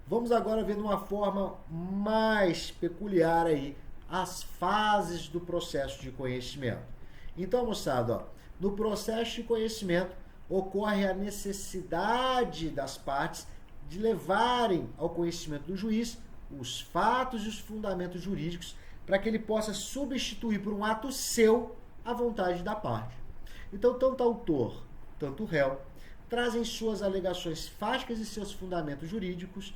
Vamos agora ver de uma forma mais peculiar aí as fases do processo de conhecimento. Então, moçada, ó, no processo de conhecimento ocorre a necessidade das partes de levarem ao conhecimento do juiz os fatos e os fundamentos jurídicos para que ele possa substituir por um ato seu a vontade da parte. Então, tanto autor, tanto réu, trazem suas alegações fáticas e seus fundamentos jurídicos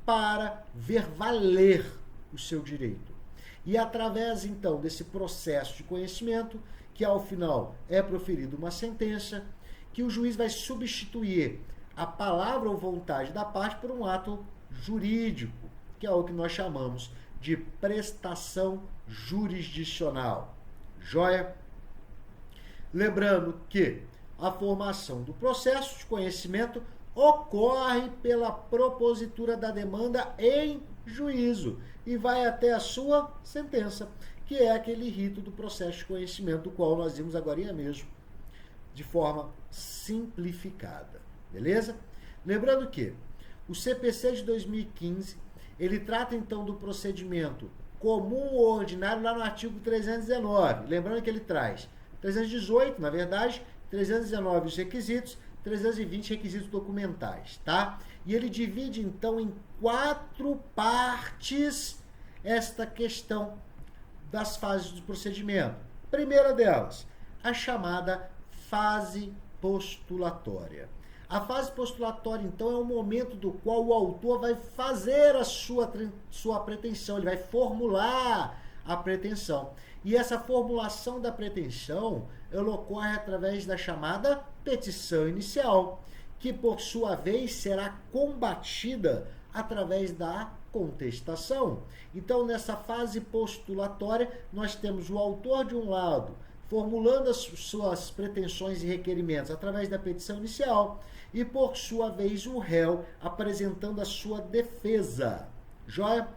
para ver valer o seu direito. E através, então, desse processo de conhecimento, que ao final é proferida uma sentença, que o juiz vai substituir a palavra ou vontade da parte por um ato jurídico, que é o que nós chamamos de prestação jurisdicional. Joia? Lembrando que a formação do processo de conhecimento ocorre pela propositura da demanda em juízo e vai até a sua sentença, que é aquele rito do processo de conhecimento, do qual nós vimos agora mesmo, de forma simplificada. Beleza? Lembrando que o CPC de 2015, ele trata então do procedimento comum ou ordinário lá no artigo 319. Lembrando que ele traz 318, na verdade, 319 os requisitos, 320 requisitos documentais, tá? E ele divide então em 4 partes esta questão das fases do procedimento. Primeira delas, a chamada fase postulatória. A fase postulatória, então, é o momento do qual o autor vai fazer a sua pretensão, ele vai formular a pretensão. E essa formulação da pretensão, ela ocorre através da chamada petição inicial, que, por sua vez, será combatida através da contestação. Então, nessa fase postulatória, nós temos o autor de um lado formulando as suas pretensões e requerimentos através da petição inicial e, por sua vez, o réu apresentando a sua defesa. Joia?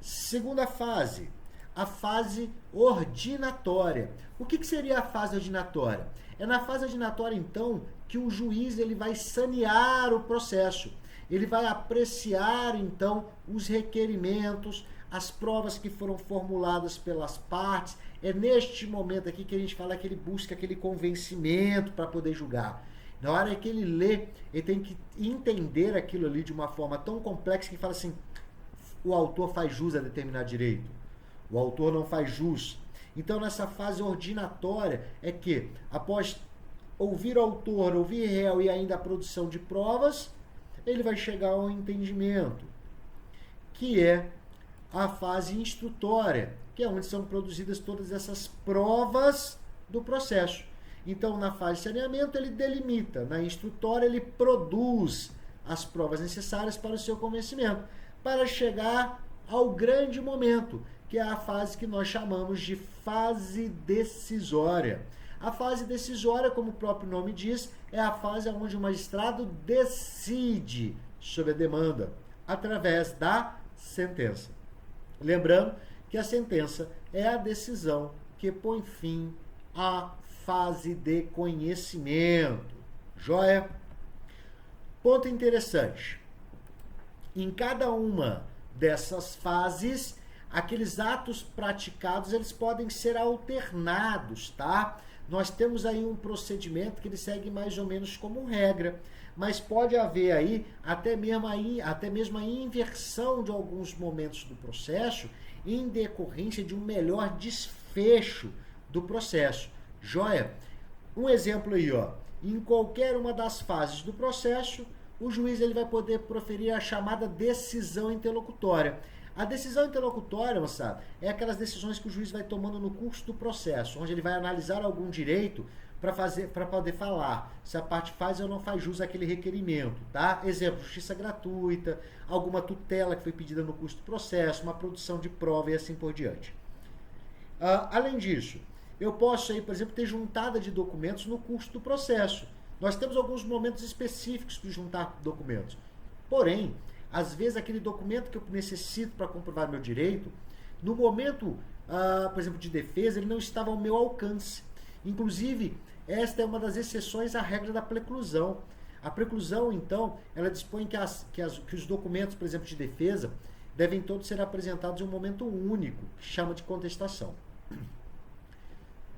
Segunda fase, a fase ordinatória. O que seria a fase ordinatória? É na fase ordinatória, então, que o juiz ele vai sanear o processo. Ele vai apreciar, então, os requerimentos, as provas que foram formuladas pelas partes. É neste momento aqui que a gente fala que ele busca aquele convencimento para poder julgar. Na hora que ele lê, ele tem que entender aquilo ali de uma forma tão complexa que fala assim, o autor faz jus a determinado direito, o autor não faz jus. Então, nessa fase ordinatória é que, após ouvir o autor, ouvir réu e ainda a produção de provas, ele vai chegar ao entendimento, que é a fase instrutória, que é onde são produzidas todas essas provas do processo. Então, na fase de saneamento, ele delimita. Na instrutória, ele produz as provas necessárias para o seu convencimento, para chegar ao grande momento, que é a fase que nós chamamos de fase decisória. A fase decisória, como o próprio nome diz, é a fase onde o magistrado decide sobre a demanda, através da sentença. Lembrando que a sentença é a decisão que põe fim à fase de conhecimento. Joia? Ponto interessante. Em cada uma dessas fases, aqueles atos praticados, eles podem ser alternados, tá? Nós temos aí um procedimento que ele segue mais ou menos como regra, mas pode haver aí até mesmo a inversão de alguns momentos do processo em decorrência de um melhor desfecho do processo. Joia? Um exemplo aí, ó. Em qualquer uma das fases do processo, o juiz ele vai poder proferir a chamada decisão interlocutória. A decisão interlocutória, moçada, é aquelas decisões que o juiz vai tomando no curso do processo, onde ele vai analisar algum direito para poder falar se a parte faz ou não faz jus àquele requerimento, tá? Exemplo, justiça gratuita, alguma tutela que foi pedida no curso do processo, uma produção de prova e assim por diante. Além disso, eu posso aí, por exemplo, ter juntada de documentos no curso do processo. Nós temos alguns momentos específicos de juntar documentos. Porém, às vezes aquele documento que eu necessito para comprovar meu direito, no momento, por exemplo, de defesa, ele não estava ao meu alcance. Inclusive, esta é uma das exceções à regra da preclusão. A preclusão, então, ela dispõe que os documentos, por exemplo, de defesa, devem todos ser apresentados em um momento único, que chama de contestação.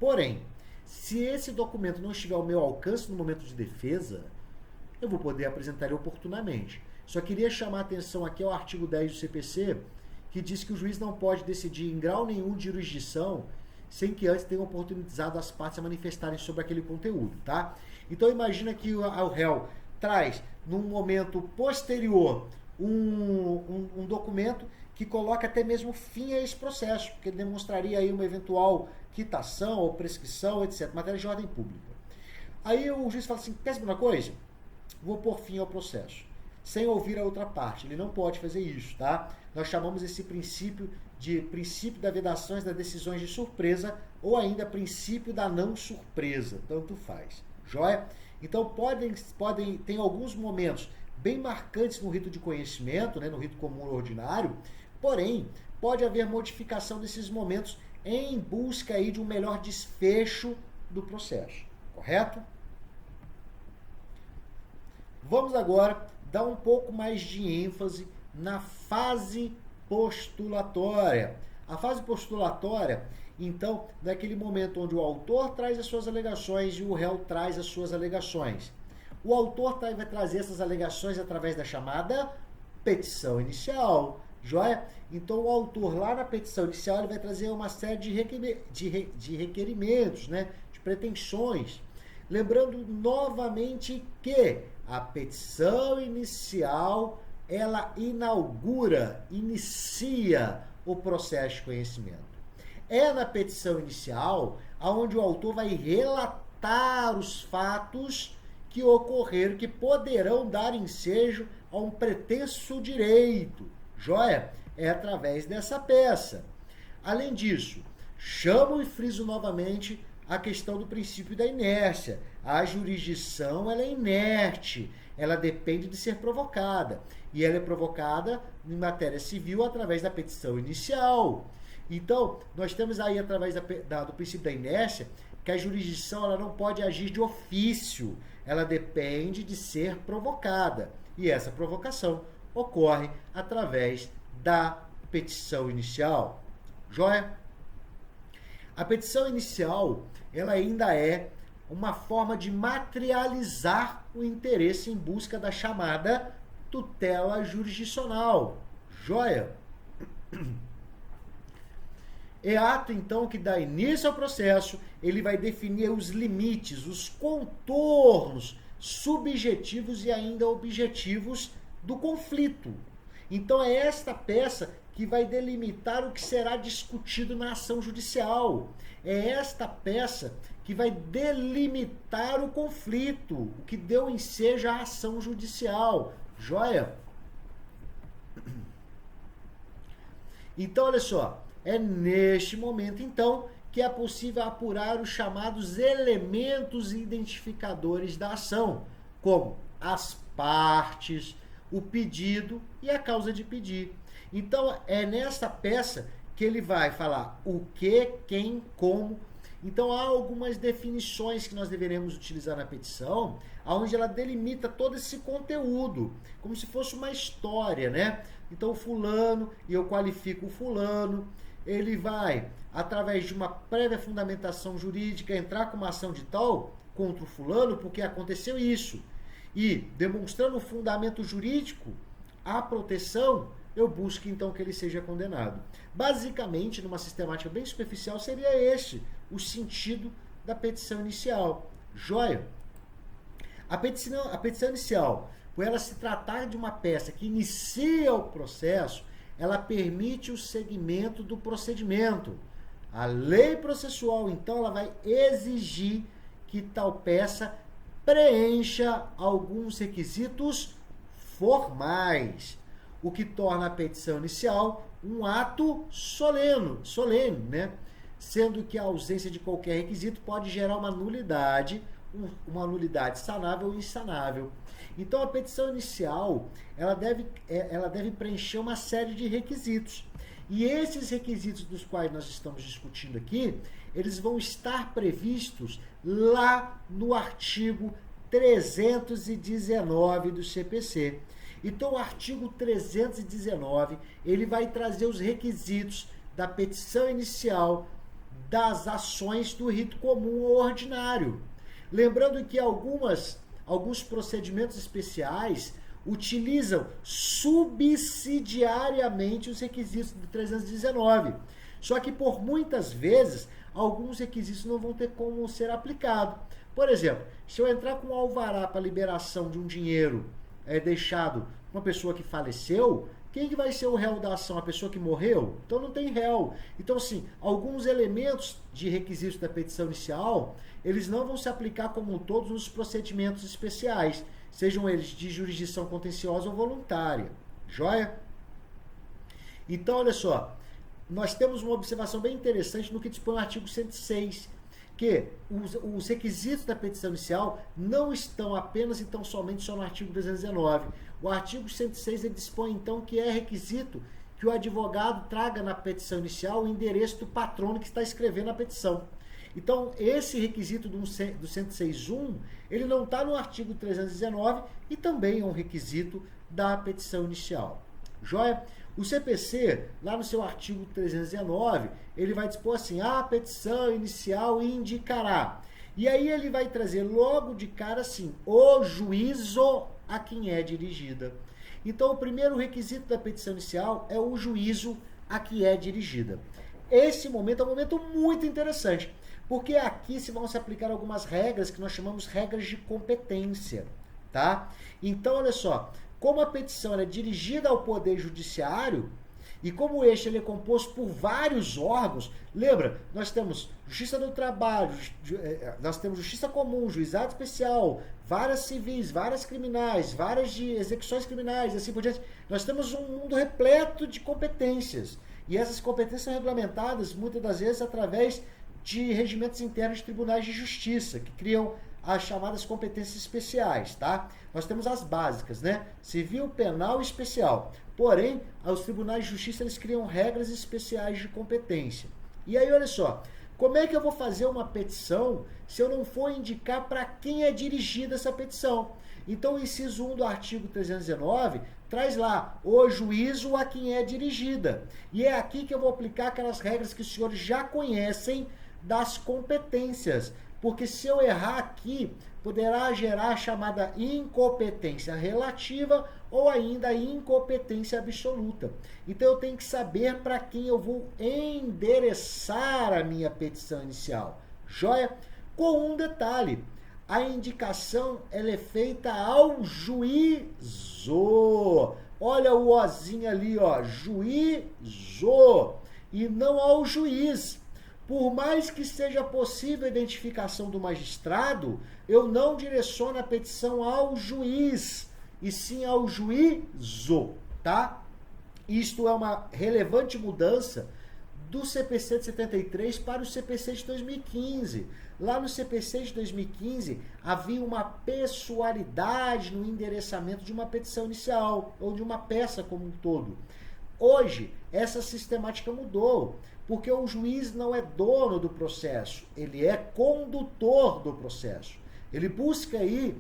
Porém, se esse documento não estiver ao meu alcance no momento de defesa, eu vou poder apresentar ele oportunamente. Só queria chamar a atenção aqui ao artigo 10 do CPC, que diz que o juiz não pode decidir em grau nenhum de jurisdição sem que antes tenha oportunizado as partes a manifestarem sobre aquele conteúdo, tá? Então imagina que o réu traz, num momento posterior, um documento que coloca até mesmo fim a esse processo, porque demonstraria aí uma eventual quitação ou prescrição, etc. Matéria de ordem pública. Aí o juiz fala assim, quer saber uma coisa? Vou pôr fim ao processo, sem ouvir a outra parte. Ele não pode fazer isso, tá? Nós chamamos esse princípio de princípio da vedações das decisões de surpresa ou ainda princípio da não surpresa, tanto faz. Joia? Então tem alguns momentos bem marcantes no rito de conhecimento, né, no rito comum ordinário, porém, pode haver modificação desses momentos em busca aí de um melhor desfecho do processo. Correto? Vamos agora dar um pouco mais de ênfase na fase postulatória. A fase postulatória, então, é aquele momento onde o autor traz as suas alegações e o réu traz as suas alegações. O autor vai trazer essas alegações através da chamada petição inicial, joia? Então, o autor, lá na petição inicial, ele vai trazer uma série de requerimentos, né? De pretensões. Lembrando novamente que a petição inicial, ela inicia o processo de conhecimento. É na petição inicial onde o autor vai relatar os fatos que ocorreram, que poderão dar ensejo a um pretenso direito. Joia? É através dessa peça. Além disso, chamo e friso novamente a questão do princípio da inércia. A jurisdição, ela é inerte, ela depende de ser provocada. E ela é provocada em matéria civil através da petição inicial. Então, nós temos aí, através do princípio da inércia, que a jurisdição ela não pode agir de ofício, ela depende de ser provocada. E essa provocação ocorre através da petição inicial. Joia? A petição inicial, ela ainda é uma forma de materializar o interesse em busca da chamada tutela jurisdicional. Joia? É ato, então, que dá início ao processo, ele vai definir os limites, os contornos subjetivos e ainda objetivos do conflito. Então, é esta peça que vai delimitar o que será discutido na ação judicial. É esta peça que vai delimitar o conflito, o que deu ensejo à ação judicial. Joia? Então, olha só, é neste momento, então, que é possível apurar os chamados elementos identificadores da ação, como as partes, o pedido e a causa de pedir. Então, é nessa peça que ele vai falar o que, quem, como. Então, há algumas definições que nós deveremos utilizar na petição, onde ela delimita todo esse conteúdo, como se fosse uma história, né? Então, o fulano, e eu qualifico o fulano, ele vai, através de uma prévia fundamentação jurídica, entrar com uma ação de tal contra o fulano, porque aconteceu isso. E, demonstrando o fundamento jurídico, a proteção, eu busco então que ele seja condenado. Basicamente, numa sistemática bem superficial, seria este o sentido da petição inicial. Joia? A petição inicial, por ela se tratar de uma peça que inicia o processo, ela permite o segmento do procedimento. A lei processual, então, ela vai exigir que tal peça preencha alguns requisitos formais, o que torna a petição inicial um ato solene, né? Sendo que a ausência de qualquer requisito pode gerar uma nulidade sanável ou insanável. Então, a petição inicial, ela deve preencher uma série de requisitos. E esses requisitos dos quais nós estamos discutindo aqui, eles vão estar previstos lá no artigo 319 do CPC. Então, o artigo 319, ele vai trazer os requisitos da petição inicial das ações do rito comum ou ordinário. Lembrando que alguns procedimentos especiais utilizam subsidiariamente os requisitos do 319. Só que, por muitas vezes, alguns requisitos não vão ter como ser aplicados. Por exemplo, se eu entrar com um alvará para liberação de um dinheiro deixado uma pessoa que faleceu, quem que vai ser o réu da ação? A pessoa que morreu? Então não tem réu. Então, assim, alguns elementos de requisitos da petição inicial, eles não vão se aplicar como todos os procedimentos especiais, sejam eles de jurisdição contenciosa ou voluntária. Joia? Então, olha só, nós temos uma observação bem interessante no que dispõe o artigo 106, que os requisitos da petição inicial não estão apenas e tão somente só no artigo 319. O artigo 106 ele dispõe, então, que é requisito que o advogado traga na petição inicial o endereço do patrono que está escrevendo a petição. Então, esse requisito do 106.1, ele não está no artigo 319 e também é um requisito da petição inicial. Joia? O CPC, lá no seu artigo 319, ele vai dispor assim, a petição inicial indicará. E aí ele vai trazer logo de cara assim, o juízo a quem é dirigida. Então, o primeiro requisito da petição inicial é o juízo a que é dirigida. Esse momento é um momento muito interessante, porque aqui se vão se aplicar algumas regras que nós chamamos regras de competência, tá? Então, olha só, como a petição é dirigida ao Poder Judiciário, e como este ele é composto por vários órgãos, lembra, nós temos Justiça do Trabalho, nós temos Justiça Comum, Juizado Especial, varas civis, varas criminais, varas de execuções criminais, e assim por diante. Nós temos um mundo repleto de competências, e essas competências são regulamentadas, muitas das vezes, através de regimentos internos de tribunais de justiça, que criam as chamadas competências especiais, tá? Nós temos as básicas, né? Civil, penal e especial. Porém, os tribunais de justiça, eles criam regras especiais de competência. E aí, olha só, como é que eu vou fazer uma petição se eu não for indicar para quem é dirigida essa petição? Então, o inciso 1 do artigo 319 traz lá o juízo a quem é dirigida. E é aqui que eu vou aplicar aquelas regras que os senhores já conhecem das competências. Porque se eu errar aqui, poderá gerar a chamada incompetência relativa ou ainda incompetência absoluta. Então eu tenho que saber para quem eu vou endereçar a minha petição inicial. Joia? Com um detalhe. A indicação ela é feita ao juízo. Olha o ozinho ali, ó, juízo, e não ao juiz. Por mais que seja possível a identificação do magistrado, eu não direciono a petição ao juiz, e sim ao juízo, tá? Isto é uma relevante mudança do CPC de 73 para o CPC de 2015. Lá no CPC de 2015, havia uma pessoalidade no endereçamento de uma petição inicial, ou de uma peça como um todo. Hoje, essa sistemática mudou, porque o juiz não é dono do processo, ele é condutor do processo. Ele busca aí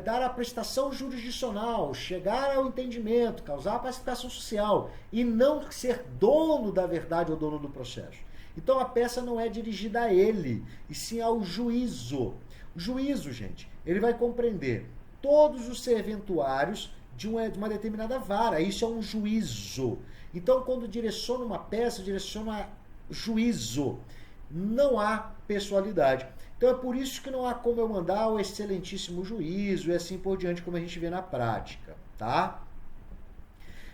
dar a prestação jurisdicional, chegar ao entendimento, causar a pacificação social, e não ser dono da verdade ou dono do processo. Então a peça não é dirigida a ele, e sim ao juízo. O juízo, gente, ele vai compreender todos os serventuários de uma determinada vara. Isso é um juízo. Então, quando direciona uma peça, direciona juízo. Não há pessoalidade. Então, é por isso que não há como eu mandar o excelentíssimo juízo e assim por diante, como a gente vê na prática, tá?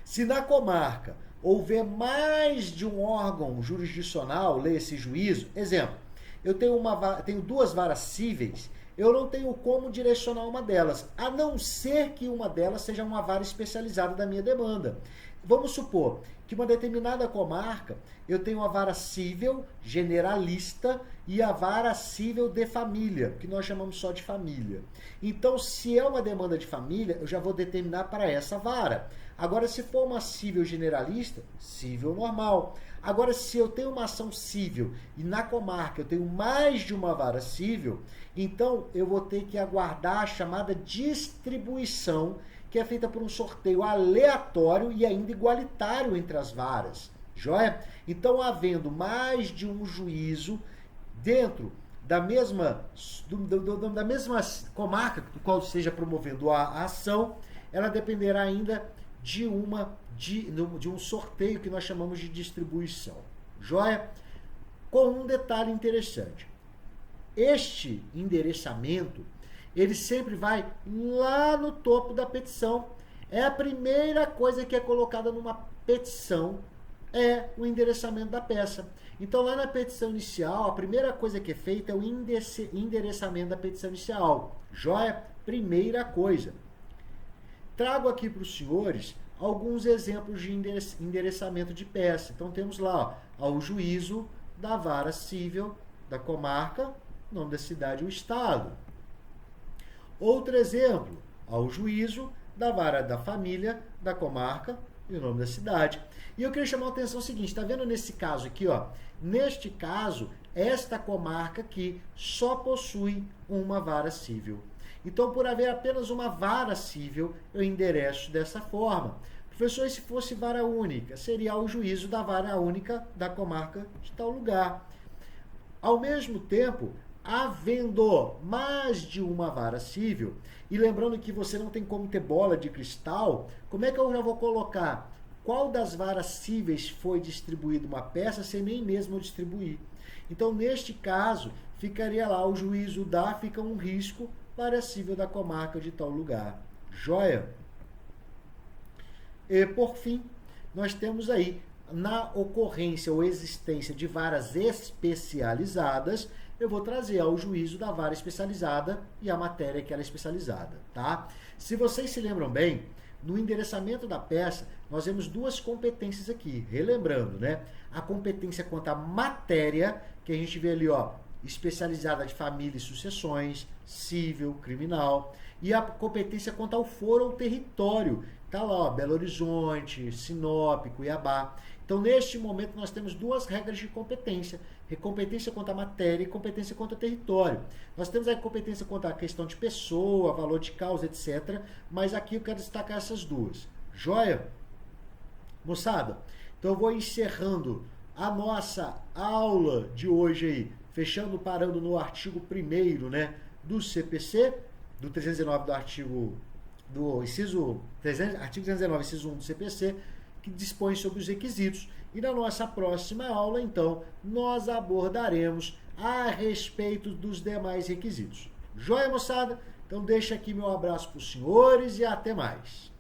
Se na comarca houver mais de um órgão jurisdicional, lê esse juízo, exemplo, eu tenho duas varas cíveis, eu não tenho como direcionar uma delas, a não ser que uma delas seja uma vara especializada da minha demanda. Vamos supor que uma determinada comarca, eu tenho a vara cível generalista e a vara cível de família, que nós chamamos só de família. Então, se é uma demanda de família, eu já vou determinar para essa vara. Agora, se for uma cível generalista, cível normal. Agora, se eu tenho uma ação cível e na comarca eu tenho mais de uma vara cível, então eu vou ter que aguardar a chamada distribuição, que é feita por um sorteio aleatório e ainda igualitário entre as varas. Joia? Então, havendo mais de um juízo dentro da mesma comarca do qual esteja promovendo a ação, ela dependerá ainda de um sorteio que nós chamamos de distribuição. Joia? Com um detalhe interessante. Este endereçamento, ele sempre vai lá no topo da petição. É a primeira coisa que é colocada numa petição, é o endereçamento da peça. Então, lá na petição inicial, a primeira coisa que é feita é o endereçamento da petição inicial. Joia? Primeira coisa. Trago aqui para os senhores alguns exemplos de endereçamento de peça. Então, temos lá, ó, ao juízo da vara cível da comarca, nome da cidade e o estado. Outro exemplo, ao juízo da vara da família, da comarca e o nome da cidade. E eu queria chamar a atenção o seguinte, está vendo nesse caso aqui, ó? Neste caso, esta comarca aqui só possui uma vara cível. Então, por haver apenas uma vara cível, eu endereço dessa forma. Professor, e se fosse vara única? Seria o juízo da vara única da comarca de tal lugar. Ao mesmo tempo, havendo mais de uma vara cível, e lembrando que você não tem como ter bola de cristal, como é que eu já vou colocar qual das varas cíveis foi distribuída uma peça sem nem mesmo eu distribuir? Então, neste caso, ficaria lá o juízo da, fica um risco vara cível da comarca de tal lugar. Joia? E, por fim, nós temos aí, na ocorrência ou existência de varas especializadas, eu vou trazer ao juízo da vara especializada e a matéria que ela é especializada, tá? Se vocês se lembram bem, no endereçamento da peça, nós temos duas competências aqui, relembrando, né? A competência quanto à matéria, que a gente vê ali, ó, especializada de família e sucessões, civil, criminal, e a competência quanto ao foro ou território. Está lá, ó, Belo Horizonte, Sinop, Cuiabá. Então, neste momento, nós temos duas regras de competência. Competência quanto à matéria e competência quanto ao território. Nós temos a competência quanto à questão de pessoa, valor de causa, etc. Mas aqui eu quero destacar essas duas. Joia? Moçada, então eu vou encerrando a nossa aula de hoje aí, fechando, parando no artigo 1º, né, do CPC, do 319 do artigo, do inciso, artigo 319, inciso 1 do CPC, que dispõe sobre os requisitos. E na nossa próxima aula, então, nós abordaremos a respeito dos demais requisitos. Joia, moçada? Então deixa aqui meu abraço para os senhores e até mais.